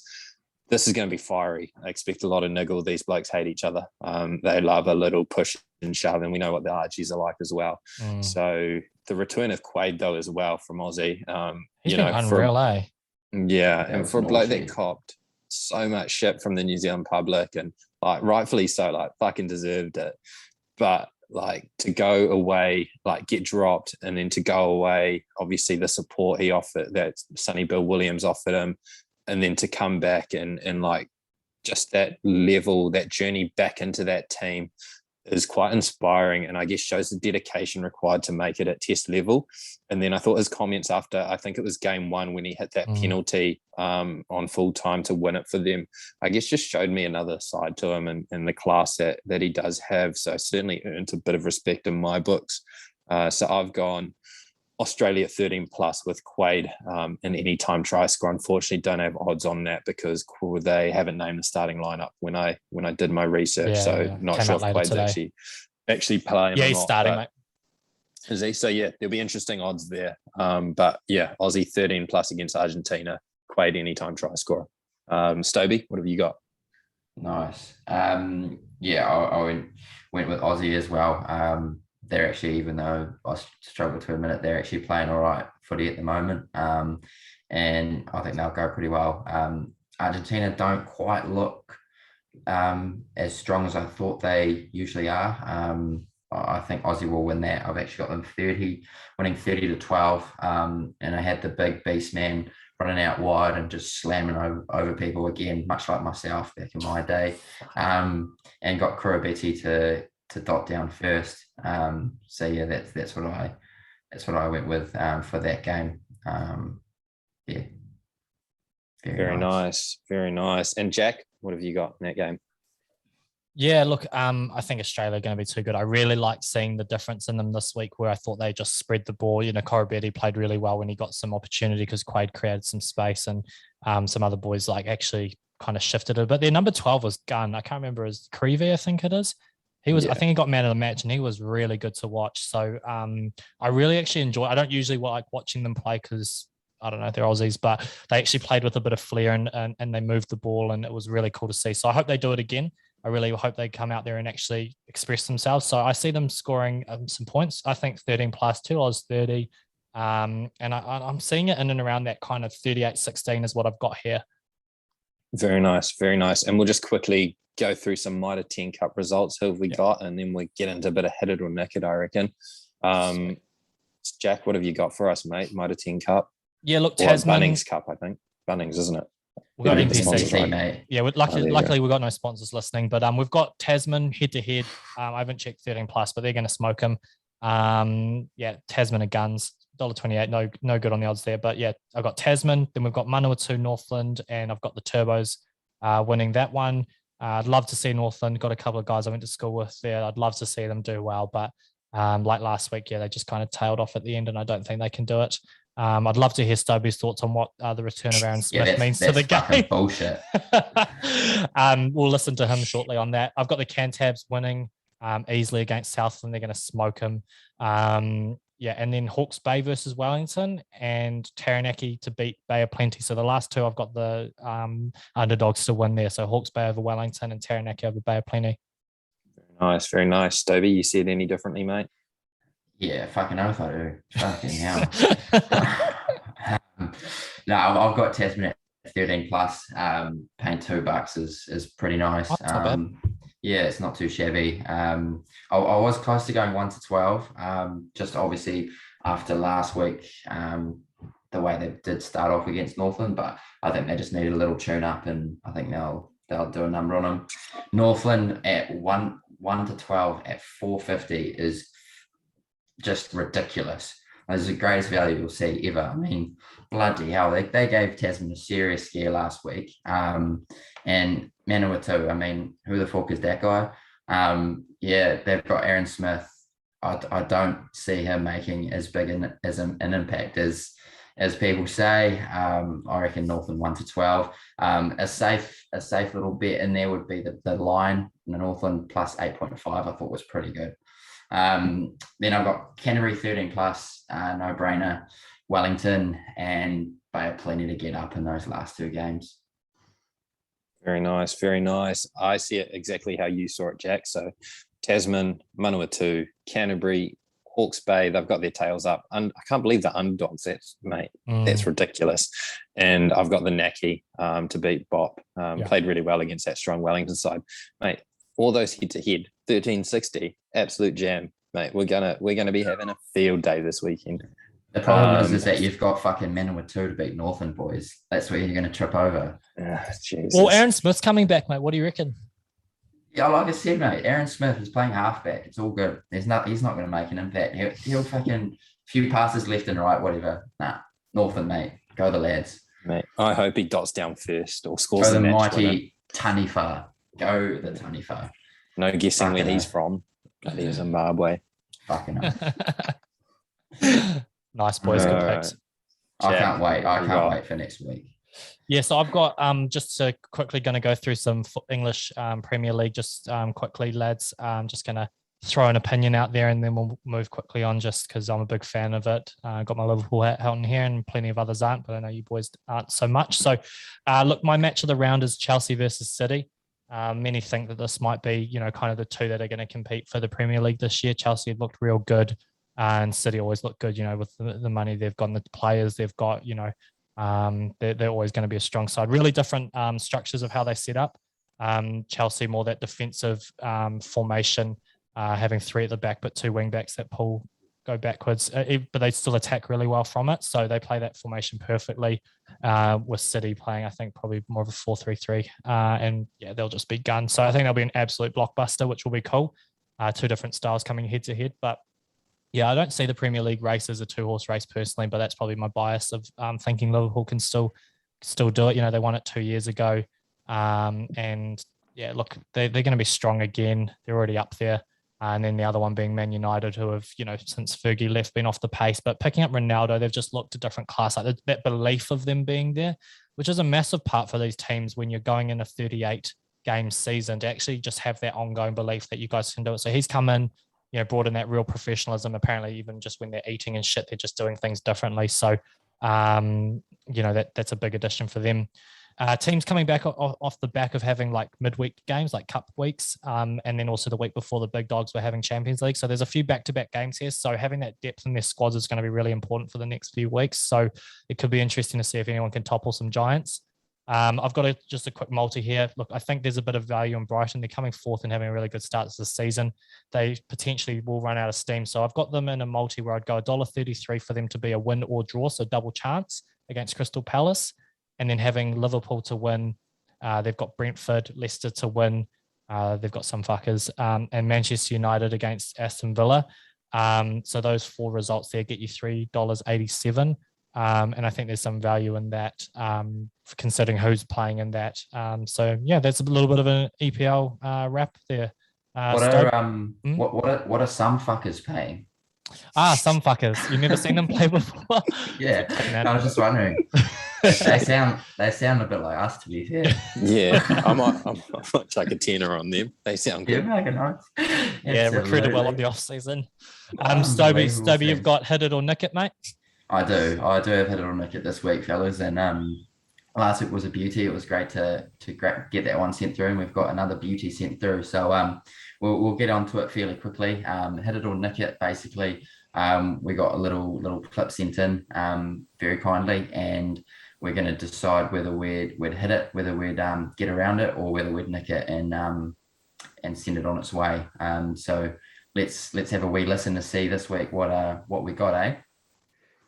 This is going to be fiery. I expect a lot of niggle. These blokes hate each other. They love a little push and shove, and we know what the Argies are like as well. So the return of Quade, though, as well from Aussie. He's been unreal, eh? Yeah, and for a bloke that copped so much shit from the New Zealand public, and rightfully so, fucking deserved it. But to go away, get dropped, and then to go away, obviously the support he offered, that Sonny Bill Williams offered him, and then to come back and just that level, that journey back into that team is quite inspiring, and I guess shows the dedication required to make it at test level. And then I thought his comments after, I think it was game 1 when he hit that penalty on full time to win it for them, I guess just showed me another side to him and the class that he does have. So certainly earned a bit of respect in my books. So I've gone Australia 13 plus with Quade in any time try score. Unfortunately, don't have odds on that because they haven't named the starting lineup when I did my research. Not sure if Quade's actually playing. Yeah, he's starting, mate. Is he? So there'll be interesting odds there. But Aussie 13 plus against Argentina. Quade anytime try scorer. Stoby, what have you got? Nice. I went with Aussie as well. They're actually, even though I struggle to admit it, they're actually playing all right footy at the moment. And I think they'll go pretty well. Argentina don't quite look as strong as I thought they usually are. I think Aussie will win that. I've actually got them winning 30-12. And I had the big beast man running out wide and just slamming over people again, much like myself back in my day. And got Kurabeti to dot down first. That's what I went with for that game. Very nice. Very nice. And Jack, what have you got in that game? Yeah, look, I think Australia are going to be too good. I really liked seeing the difference in them this week, where I thought they just spread the ball. Kurabeti played really well when he got some opportunity because Quade created some space, and some other boys actually kind of shifted it. But their number 12 was Gunn. I can't remember his Creevy, I think it is. He was, I think he got man of the match, and he was really good to watch. So I really actually enjoy. I don't usually like watching them play because I don't know, they're Aussies, but they actually played with a bit of flair and they moved the ball, and it was really cool to see. So I hope they do it again. I really hope they come out there and actually express themselves. So I see them scoring some points. I think 13 plus 2 odds 30. And I'm seeing it in and around that kind of 38-16 is what I've got here. Very nice, very nice. And we'll just quickly go through some Mitre 10 Cup results. Who have we got? And then we get into a bit of hit it or nick it, I reckon. Jack, what have you got for us, mate? Mitre 10 Cup? Yeah, look, Tasman. Bunnings Cup, I think. Bunnings, isn't it? We've got NPC, right? Mate. Yeah, luckily we've got no sponsors listening, but we've got Tasman head-to-head. I haven't checked 13 plus, but they're going to smoke them. Tasman are guns. $1.28, no good on the odds there. But yeah, I've got Tasman, then we've got Manawatu, Northland, and I've got the Turbos winning that one. I'd love to see Northland. Got a couple of guys I went to school with there. I'd love to see them do well, but like last week, they just kind of tailed off at the end, and I don't think they can do it. I'd love to hear Stoby's thoughts on what the return of Aaron Smith means to the game. Bullshit. We'll listen to him shortly on that. I've got the Cantabs winning easily against Southland. They're going to smoke him. And then Hawke's Bay versus Wellington and Taranaki to beat Bay of Plenty. So the last two, I've got the underdogs to win there. So Hawke's Bay over Wellington and Taranaki over Bay of Plenty. Very nice, very nice. Stoby, you see it any differently, mate? Yeah, fucking oath I do. Fucking hell. No, I've got Tasman at 13 plus. Paying $2 is pretty nice. Yeah, it's not too shabby. I was close to going 1 to 12. Just obviously after last week, the way they did start off against Northland, but I think they just needed a little tune up, and I think they'll do a number on them. Northland at 1 to 12 at 450 is just ridiculous. It's the greatest value you'll see ever. I mean, bloody hell, they gave Tasman a serious scare last week. And Manawatu, I mean, who the fuck is that guy? They've got Aaron Smith. I don't see him making as big an impact as people say. I reckon Northland 1 to 12. A safe little bet in there would be the line. The Northland plus 8.5. I thought was pretty good. Then I've got Canterbury 13 plus, no brainer. Wellington and Bay of Plenty to get up in those last two games. Very nice, very nice. I see it exactly how you saw it, Jack. So Tasman, Manawatu, Canterbury, Hawke's Bay, they've got their tails up. I can't believe the underdogs. That's ridiculous. And I've got the Naki to beat Bop. Played really well against that strong Wellington side. Mate, all those head-to-head, 1360, absolute jam. Mate, we're gonna be having a field day this weekend. The problem is that you've got fucking Manawatu to beat Northland, boys. That's where you're going to trip over. Well, Aaron Smith's coming back, mate. What do you reckon? Yeah, like I said, mate, Aaron Smith is playing halfback. It's all good. He's not going to make an impact. He'll fucking few passes left and right, whatever. Nah, Northland, mate. Go the lads. Mate, I hope he dots down first or scores the match mighty Taniwha. Go the Taniwha. No guessing where he's from. Bloody Zimbabwe. Fucking hell. Nice, boys. Good picks. I can't wait. I can't wait for next week. Yeah, so I've got just to quickly going to go through some English Premier League just quickly, lads. Just going to throw an opinion out there and then we'll move quickly on just because I'm a big fan of it. Got my Liverpool hat on here and plenty of others aren't, but I know you boys aren't so much. So look, my match of the round is Chelsea versus City. Many think that this might be, kind of the two that are going to compete for the Premier League this year. Chelsea have looked real good. And City always look good, with the money they've got and the players they've got, they're always going to be a strong side. Really different structures of how they set up. Chelsea more that defensive formation, having 3 at the back, but 2 wing backs that go backwards, but they still attack really well from it. So they play that formation perfectly with City playing, I think, probably more of a 4-3-3. And they'll just be guns. So I think they'll be an absolute blockbuster, which will be cool. 2 different styles coming head to head, but yeah, I don't see the Premier League race as a 2-horse race personally, but that's probably my bias of thinking Liverpool can still do it. They won it 2 years ago. Look, they're going to be strong again. They're already up there. And then the other one being Man United, who have, since Fergie left, been off the pace. But picking up Ronaldo, they've just looked a different class. Like that belief of them being there, which is a massive part for these teams when you're going in a 38-game season, to actually just have that ongoing belief that you guys can do it. So he's come in, brought in that real professionalism. Apparently, even just when they're eating and shit, they're just doing things differently. So, that's a big addition for them. Teams coming back off the back of having like midweek games, like cup weeks, and then also the week before the big dogs were having Champions League. So there's a few back-to-back games here. So having that depth in their squads is going to be really important for the next few weeks. So it could be interesting to see if anyone can topple some giants. I've got just a quick multi here. Look, I think there's a bit of value in Brighton. They're coming fourth and having a really good start to the season. They potentially will run out of steam. So I've got them in a multi where I'd go $1.33 for them to be a win or draw, so double chance against Crystal Palace. And then having Liverpool to win, they've got Brentford, Leicester to win. They've got some fuckers, and Manchester United against Aston Villa. So those 4 results there get you $3.87. And I think there's some value in that, considering who's playing in that. So yeah, that's a little bit of an EPL wrap there. What are some fuckers paying? Some fuckers. You've never seen them play before? Yeah, I was just wondering. They sound a bit like us, to be fair. Yeah, I might take a tenner on them. They sound good. Yeah, recruited well on the off season. Stoby, you've got hit it or nick it, mate. I do have hit it or nick it this week, fellas, and last week was a beauty. It was great to get that one sent through, and we've got another beauty sent through. So we'll get onto it fairly quickly. Hit it or nick it, basically. We got a little clip sent in very kindly, and we're going to decide whether we'd hit it, whether we'd get around it, or whether we'd nick it and send it on its way. So let's have a wee listen to see this week what we got, eh?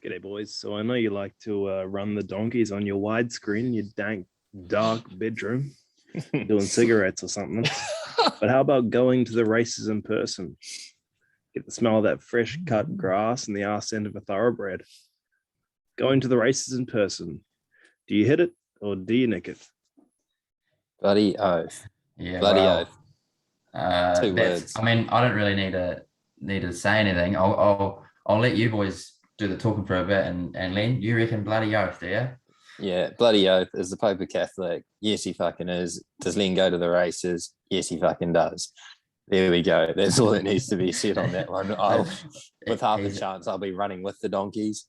G'day, boys. So I know you like to run the donkeys on your widescreen in your dank, dark bedroom, doing cigarettes or something. But how about going to the races in person? Get the smell of that fresh cut grass and the arse end of a thoroughbred. Going to the races in person. Do you hit it or do you nick it? Bloody oath. Yeah, bloody oath. 2 words. I mean, I don't really need to say anything. I'll let you boys do the talking for a bit, and Len, you reckon bloody oath, do you? Yeah, bloody oath. Is the Pope a Catholic? Yes, he fucking is. Does Len go to the races? Yes, he fucking does. There we go. That's all that needs to be said on that one. With half a chance, I'll be running with the donkeys.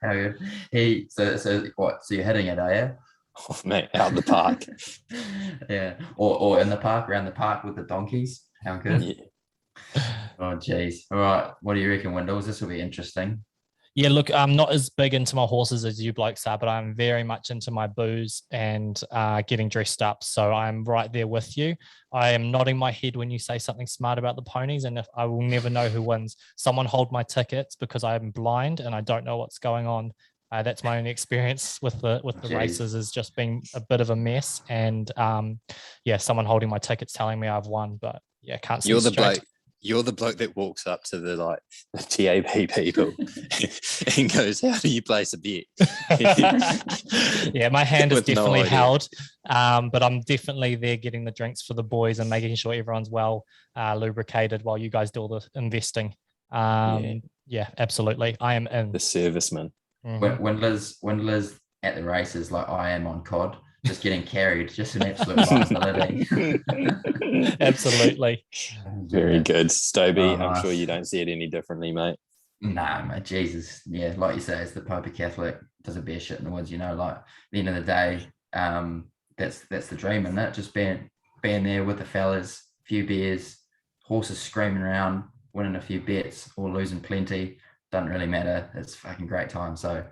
So what? So you're hitting it, are you? Oh, mate, out the park. Yeah, or in the park, around the park with the donkeys. How good. Yeah. Oh, geez. All right. What do you reckon, Windows? This will be interesting. Yeah, look, I'm not as big into my horses as you blokes are, but I'm very much into my booze and getting dressed up. So I'm right there with you. I am nodding my head when you say something smart about the ponies, and if I will never know who wins. Someone hold my tickets because I'm blind and I don't know what's going on. That's my only experience with the races, is just being a bit of a mess. And someone holding my tickets telling me I've won, but yeah, can't see. You're the bloke that walks up to the TAB people and goes, "How do you place a bet?" Yeah, my hand is definitely held, but I'm definitely there getting the drinks for the boys and making sure everyone's well lubricated while you guys do all the investing. Yeah, absolutely. I am in. The serviceman. Mm-hmm. When Liz at the races, like I am on COD, just getting carried, just an absolute liability. Absolutely. Very good. Stoby, I'm sure you don't see it any differently, mate. Nah, mate, Jesus. Yeah, like you say, it's the Pope of Catholic, does a bear shit in the woods, like at the end of the day, that's the dream, isn't it? Just being there with the fellas, a few beers, horses screaming around, winning a few bets or losing plenty, doesn't really matter. It's a fucking great time. So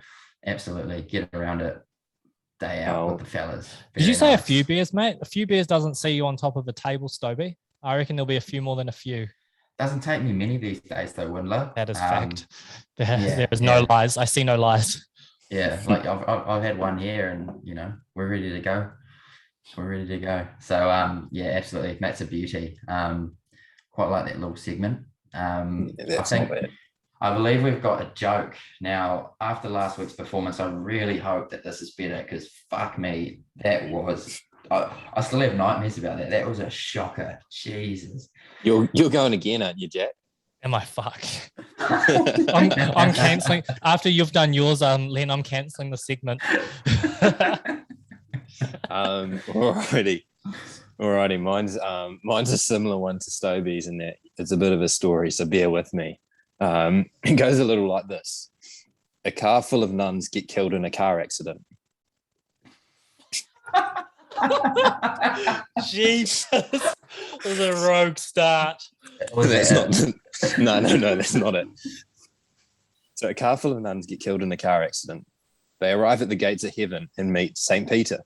absolutely get around it. Day out with the fellas. Did you say a few beers, mate? A few beers doesn't see you on top of a table, Stoby. I reckon there'll be a few more than a few. Doesn't take me many these days, though, Windler. That is fact. There is no lies. I see no lies. Yeah, like I've had one here, and we're ready to go. So absolutely, that's a beauty. Quite like that little segment. I believe we've got a joke. Now, after last week's performance, I really hope that this is better, because fuck me, that was I still have nightmares about that. That was a shocker. Jesus. You're going again, aren't you, Jack? Am I fucked? I'm cancelling. After you've done yours, Len, I'm cancelling the segment. Alrighty. Mine's a similar one to Stobie's in that it's a bit of a story, so bear with me. It goes a little like this. A car full of nuns get killed in a car accident. Jesus. It was a rogue start. That's not. No, that's not it. So a car full of nuns get killed in a car accident. They arrive at the gates of heaven and meet St. Peter.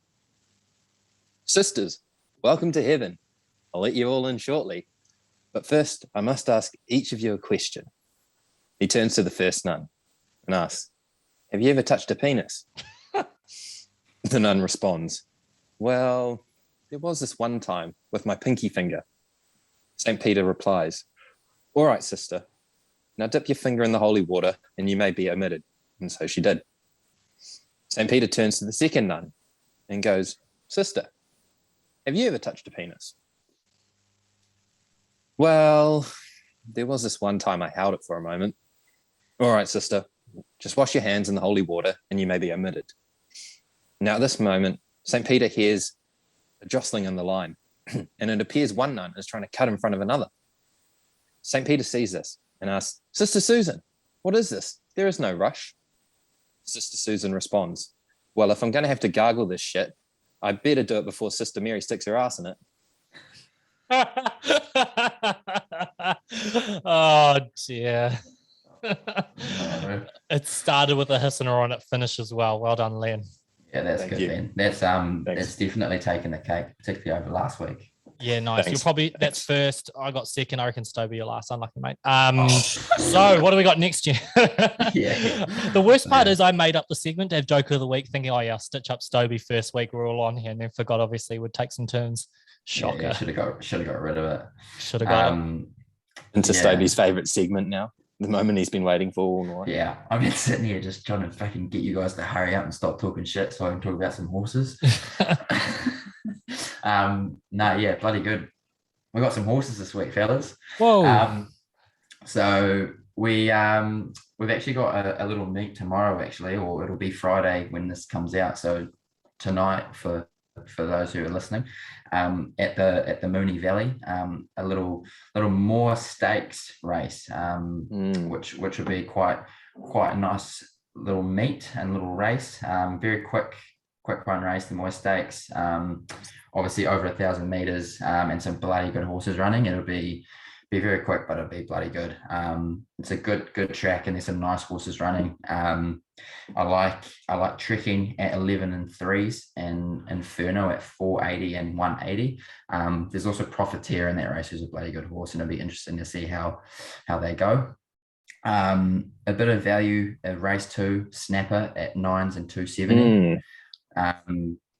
Sisters, welcome to heaven. I'll let you all in shortly. But first, I must ask each of you a question. He turns to the first nun and asks, have you ever touched a penis? The nun responds, well, there was this one time with my pinky finger. St. Peter replies, all right, sister. Now dip your finger in the holy water and you may be omitted. And so she did. St. Peter turns to the second nun and goes, sister, have you ever touched a penis? Well, there was this one time I held it for a moment. All right, sister, just wash your hands in the holy water and you may be omitted. Now at this moment, St. Peter hears a jostling in the line and it appears one nun is trying to cut in front of another. St. Peter sees this and asks, Sister Susan, what is this? There is no rush. Sister Susan responds, well, if I'm going to have to gargle this shit, I better do it before Sister Mary sticks her ass in it. Oh, dear. It started with a hiss and a roar and it finished as well. Well done, Len. Yeah, that's Thank good, you. man. That's definitely taken the cake, particularly over last week. Yeah, nice. Thanks. That's first. I got second. I reckon Stobie, you're last. Unlucky, mate. So what do we got next year? Yeah. The worst part is I made up the segment to have Joke of the Week, thinking, oh yeah, I'll stitch up Stobie first week. We're all on here, and then forgot obviously would take some turns. Shocker. Yeah, should have got rid of it. Should have got it. Into Stobie's favourite segment now. The moment he's been waiting for all night. Yeah, I've been sitting here just trying to fucking get you guys to hurry up and stop talking shit so I can talk about some horses. Bloody good. We got some horses this week, fellas. Whoa. So we've actually got a little meet tomorrow, actually, or it'll be Friday when this comes out. So tonight, for those who are listening, at the Moonee Valley, a little more stakes race, which would be quite a nice little meet and little race. Very quick run race, the Moy Stakes. Obviously over 1,000 meters, and some bloody good horses running. It'll be very quick, but it'll be bloody good. It's a good track, and there's some nice horses running. I like Trekking at 11 and 3s, and Inferno at 480 and 180. There's also Profiteer in that race, who's a bloody good horse, and it'll be interesting to see how they go. A bit of value, race 2, Snapper at 9s and 270.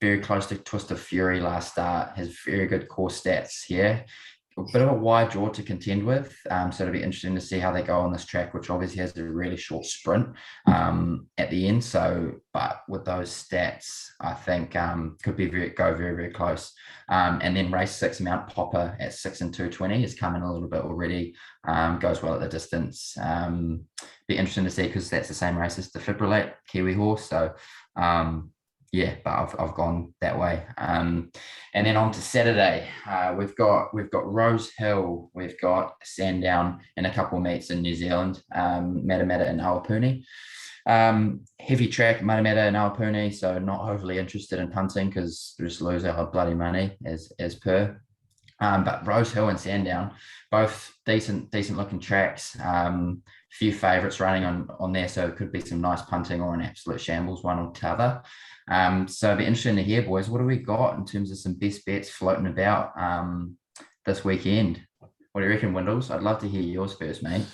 Very close to Twist of Fury last start, has very good core stats here. A bit of a wide draw to contend with, so it'll be interesting to see how they go on this track, which obviously has a really short sprint at the end. So, but with those stats, I think could be very close. And then race 6, Mount Popper at 6 and 220 is coming a little bit already. Goes well at the distance. Be interesting to see, because that's the same race as Defibrillate, Kiwi horse. So. But I've gone that way. And then on to Saturday, we've got Rose Hill, we've got Sandown, and a couple of meets in New Zealand, Matamata and Awapuni. Heavy track, Matamata and Awapuni, so not overly interested in punting because we just lose our bloody money as per. But Rose Hill and Sandown, both decent looking tracks. Few favourites running on there, so it could be some nice punting or an absolute shambles, one or the other. So it'd be interesting to hear, boys, what do we got in terms of some best bets floating about this weekend? What do you reckon, Windles? I'd love to hear yours first, mate.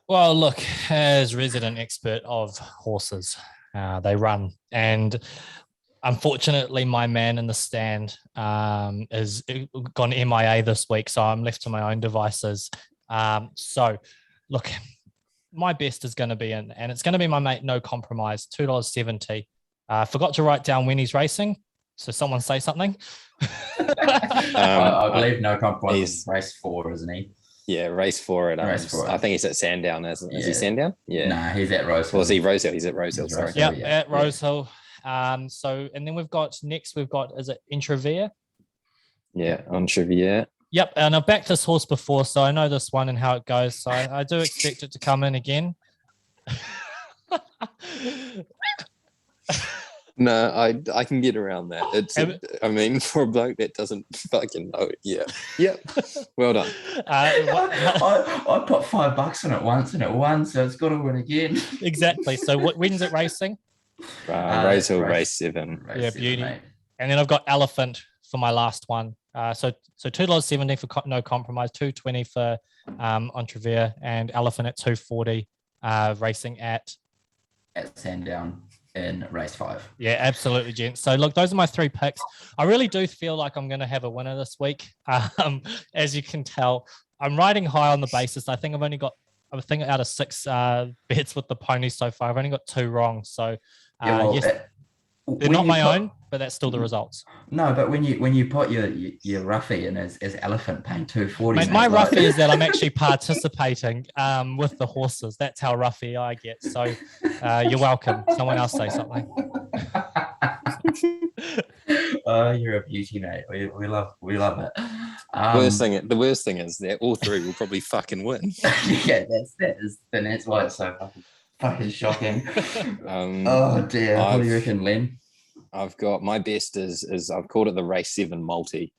Well, look, as resident expert of horses, they run, and unfortunately, my man in the stand is gone MIA this week, so I'm left to my own devices. So, look, my best is going to be in, and it's going to be my mate No Compromise, $2.70. Forgot to write down when he's racing. So someone say something. I believe no compromise. Race 4, isn't he? Yeah, race 4 at Race 4. I think he's at Sandown, is he Sandown? Yeah. Nah, he's at Rosehill. Was he Rosehill? He's at Rosehill, sorry. Yeah, at Rosehill. So, and then we've got, is it Intravia? Yeah, Intravia. Yep, and I've backed this horse before, so I know this one and how it goes. So I do expect it to come in again. No, I can get around that. I mean, for a bloke that doesn't fucking know it. Yeah. Yep. Well done. I put $5 on it once and it won, so it's got to win again. Exactly. So when's it racing? Rosehill race 7. Beauty. Mate. And then I've got Elephant for my last one. So $2.70 for no compromise, $2.20 for Entrevere, and Elephant at $2.40, racing at Sandown in race 5. Yeah, absolutely, gents. So look, those are my 3 picks. I really do feel like I'm going to have a winner this week. As you can tell, I'm riding high on the basis. I think out of 6 bets with the ponies so far, I've only got 2 wrong. So they're not my own, but that's still the results. No, but when you put your roughie in as Elephant paying $2.40, mate, my roughie is that I'm actually participating with the horses. That's how roughie I get. So you're welcome. Someone else say something. Oh, you're a beauty, mate. We love it. The worst thing is that all 3 will probably fucking win. Yeah, that's why it's so fucking shocking. Oh dear. What do you reckon, Len? I've got my best is I've called it the race 7 multi.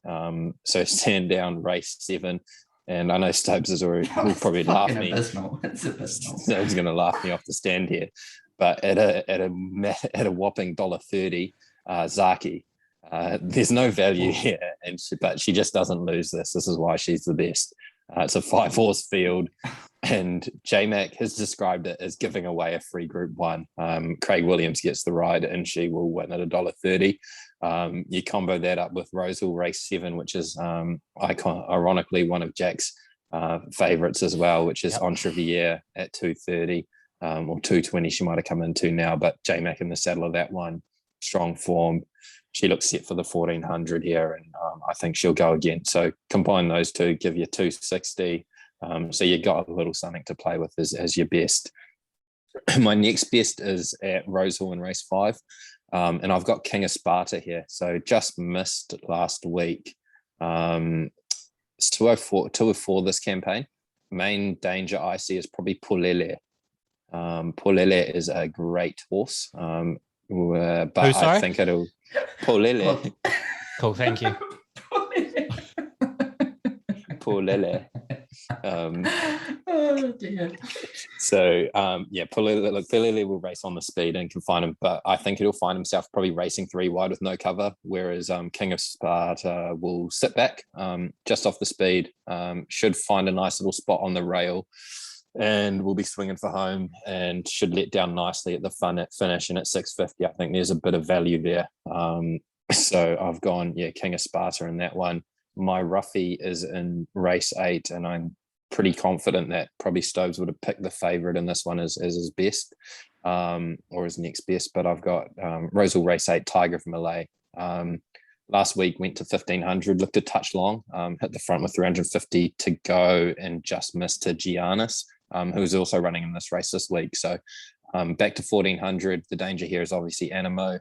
So Sandown race 7. And I know Stobes will probably laugh me. Abysmal. It's abysmal. Stobes going to laugh me off the stand here. But at a whopping $1.30, Zaki. There's no value here, but she just doesn't lose this. This is why she's the best. It's a 5-horse field, and J-Mac has described it as giving away a free Group 1. Craig Williams gets the ride, and she will win at $1.30. You combo that up with Rosehill race 7, which is ironically one of Jack's favourites as well, which is Entrevier at $2.30 or $2.20. She might have come into now, but J-Mac in the saddle of that one, strong form. She looks set for the 1400 here, and I think she'll go again. So combine those 2, give you $2.60. So you got a little something to play with as your best. My next best is at Rosehill in race 5, and I've got King of Sparta here. So just missed last week. It's 204 this campaign. Main danger I see is probably Pulele. Pulele is a great horse, but I think it'll Pulele. Cool, thank you. Pulele. Oh dear. So Pulele will race on the speed and can find him, but I think he'll find himself probably racing 3 wide with no cover, whereas King of Sparta will sit back just off the speed, should find a nice little spot on the rail, and we'll be swinging for home and should let down nicely at the finish. And at $6.50, I think there's a bit of value there. So I've gone, King of Sparta in that one. My roughie is in race 8, and I'm pretty confident that probably Stobes would have picked the favourite in this one as his best, or his next best. But I've got Rosehill race 8, Tiger of Malay. Last week went to 1500, looked a touch long, hit the front with 350 to go, and just missed to Giannis, who's also running in this race this week. So back to 1400. The danger here is obviously Animo,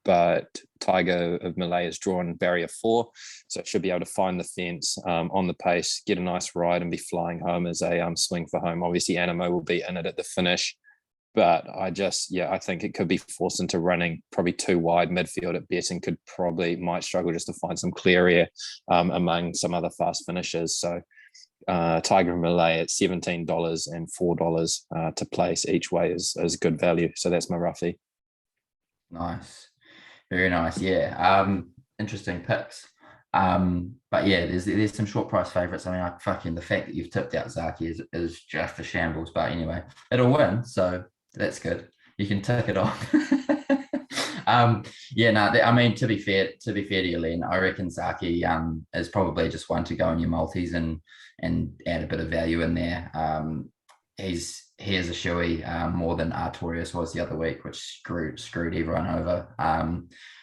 but Tiger of Malay is drawn barrier 4, so it should be able to find the fence on the pace, get a nice ride, and be flying home as a swing for home. Obviously, Animo will be in it at the finish, but I think it could be forced into running probably 2 wide midfield at best, and might struggle just to find some clear air among some other fast finishers. So Tiger of Malay at $17 and $4 to place each way is good value. So that's my roughie. Nice. Very nice. Yeah. Interesting picks. But yeah, there's some short price favorites. I mean, the fact that you've tipped out Zaki is just a shambles. But anyway, it'll win, so that's good. You can tick it off. I mean, to be fair to you, Len, I reckon Zaki is probably just one to go in your multis and add a bit of value in there. He is a shoey more than Artorius was the other week, which screwed everyone over.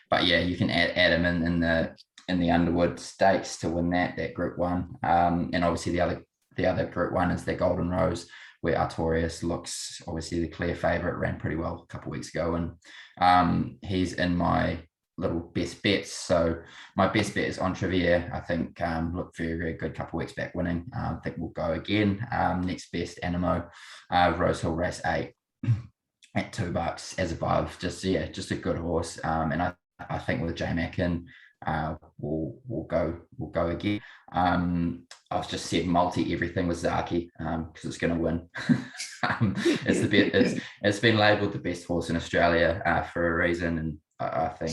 but yeah, you can add him in the Underwood Stakes to win that Group 1. And obviously the other Group 1 is the Golden Rose, where Artorius looks obviously the clear favourite, ran pretty well a couple of weeks ago, and he's in my little best bets. So my best bet is Entrevier. I think looked very, very good a couple of weeks back winning. I think we'll go again. Next best, Animo, Rosehill Race 8 at $2 as above. Just a good horse. And I think with J-Mac in, we'll go again. I've just said multi everything with Zaki because it's going to win. It's been labelled the best horse in Australia for a reason, and I think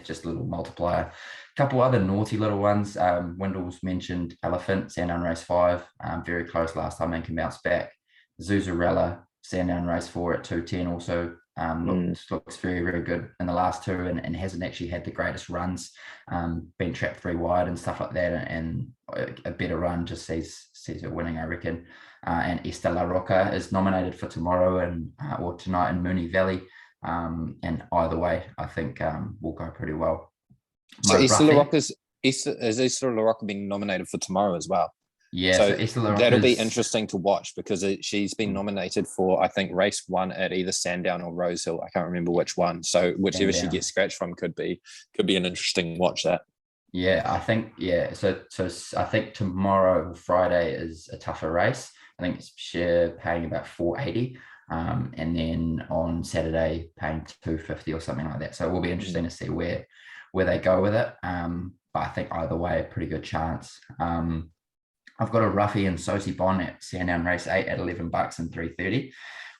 just a little multiplier. A couple other naughty little ones. Windle's mentioned Elephant, Sandown Race 5, very close last time and can bounce back. Zuzarella, Sandown Race 4 at 210 also looks very, very good in the last two, and hasn't actually had the greatest runs, been trapped 3 wide and stuff like that, and a better run just sees her winning, I reckon. And Esther La Roca is nominated for tomorrow or tonight in Moonee Valley. And either way, I think will go pretty well. So Esther La Roca being nominated for tomorrow as well? Yeah, so that'll be interesting to watch because she's been nominated for, I think, race 1 at either Sandown or Rosehill. I can't remember which one. So whichever she gets scratched from could be an interesting watch. That. Yeah, I think So I think tomorrow, Friday, is a tougher race. I think she's paying about $480. And then on Saturday paying $250 or something like that. So it will be interesting to see where they go with it. But I think either way, a pretty good chance. I've got a roughie in Sosie Bon at Sandown Race 8 at $11 and $330.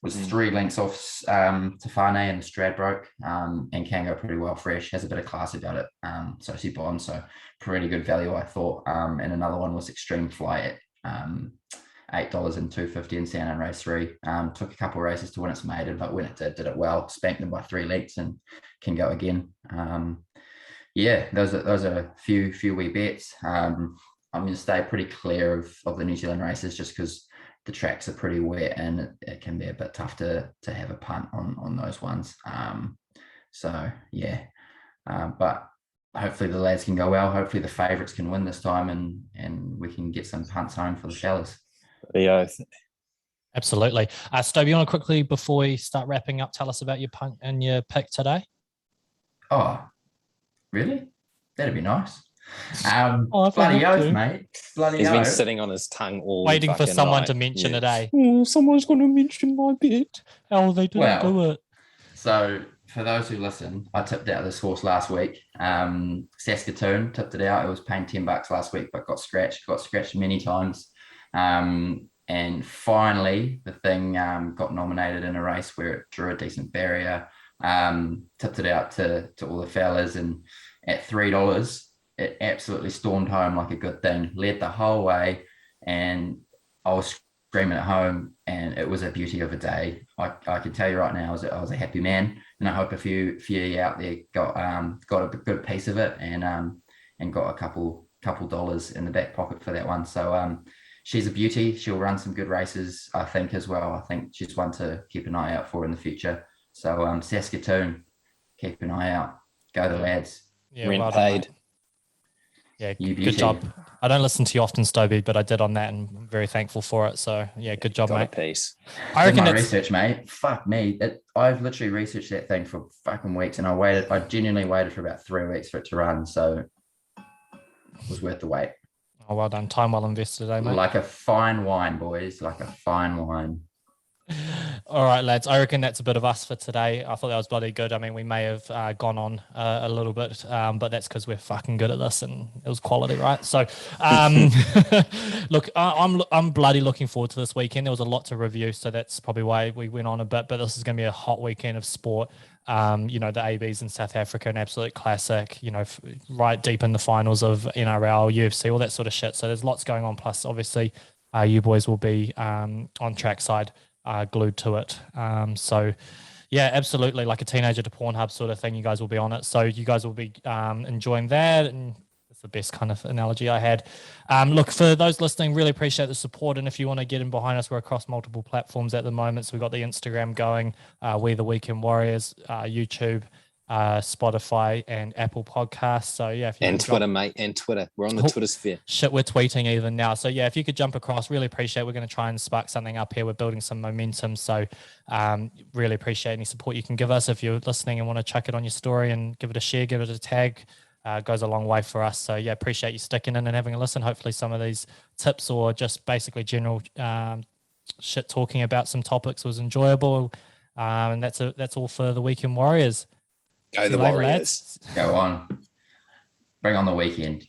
Was 3 lengths off Tafane and the Stradbroke, and can go pretty well fresh. Has a bit of class about it. Sosie Bon, so pretty good value, I thought. And another one was Extreme Fly at $8 and $250 in Sandown Race 3. Took a couple of races to win its maiden, but when it did it well, spanked them by 3 lengths and can go again. Those are a few wee bets. I'm going to stay pretty clear of the New Zealand races just because the tracks are pretty wet and it can be a bit tough to have a punt on those ones. But hopefully the lads can go well. Hopefully the favourites can win this time and we can get some punts home for the fellas. Yeah, absolutely. Stobe, you want to quickly, before we start wrapping up, tell us about your punt and your pick today? Oh, really? That'd be nice. Bloody oath, mate. Bloody He's oath. been sitting on his tongue all waiting for someone night. to mention it, eh? Oh, someone's going to mention my bet. Oh, they didn't do it. So for those who listen, I tipped out this horse last week. Saskatoon tipped it out. It was paying $10 last week, but got scratched many times. And finally, the thing got nominated in a race where it drew a decent barrier. Tipped it out to all the fellas, and at $3, it absolutely stormed home like a good thing. Led the whole way, and I was screaming at home, and it was a beauty of a day. I can tell you right now, I was a happy man, and I hope a few of you out there got a good piece of it, and got a couple dollars in the back pocket for that one. So she's a beauty. She'll run some good races, I think, as well. I think she's one to keep an eye out for in the future. So Saskatoon, keep an eye out. Go the lads. Yeah, Rent paid. Yeah, good job. I don't listen to you often, Stoby, but I did on that, and I'm very thankful for it. So yeah, good job, mate. Peace. I reckon my research, mate. Fuck me. I've literally researched that thing for fucking weeks, and I genuinely waited for about 3 weeks for it to run. So it was worth the wait. Oh, well done. Time well invested, eh, mate? Like a fine wine, boys. Like a fine wine. All right, lads. I reckon that's a bit of us for today. I thought that was bloody good. I mean, we may have gone on a little bit, but that's because we're fucking good at this, and it was quality, right? So, look, I'm bloody looking forward to this weekend. There was a lot to review, so that's probably why we went on a bit. But this is going to be a hot weekend of sport. The ABs in South Africa, an absolute classic. Right deep in the finals of NRL, UFC, all that sort of shit. So there's lots going on. Plus, obviously, you boys will be on trackside. Glued to it. So yeah, absolutely, like a teenager to Pornhub sort of thing. You guys will be on it. So you guys will be enjoying that. And it's the best kind of analogy I had. Look, for those listening, really appreciate the support. And if you want to get in behind us, we're across multiple platforms at the moment. So we've got the Instagram going, We're the Weekend Warriors, YouTube, Spotify and Apple Podcasts. So yeah, if you and Twitter, mate, and Twitter. We're on the Twitter sphere. Shit, we're tweeting even now. So yeah, if you could jump across, really appreciate it. We're going to try and spark something up here. We're building some momentum. So really appreciate any support you can give us. If you're listening and want to chuck it on your story and give it a share, give it a tag, goes a long way for us. So yeah, appreciate you sticking in and having a listen. Hopefully some of these tips or just basically general shit talking about some topics was enjoyable. And that's all for the Weekend Warriors. Go the Warriors. Go on. Bring on the weekend.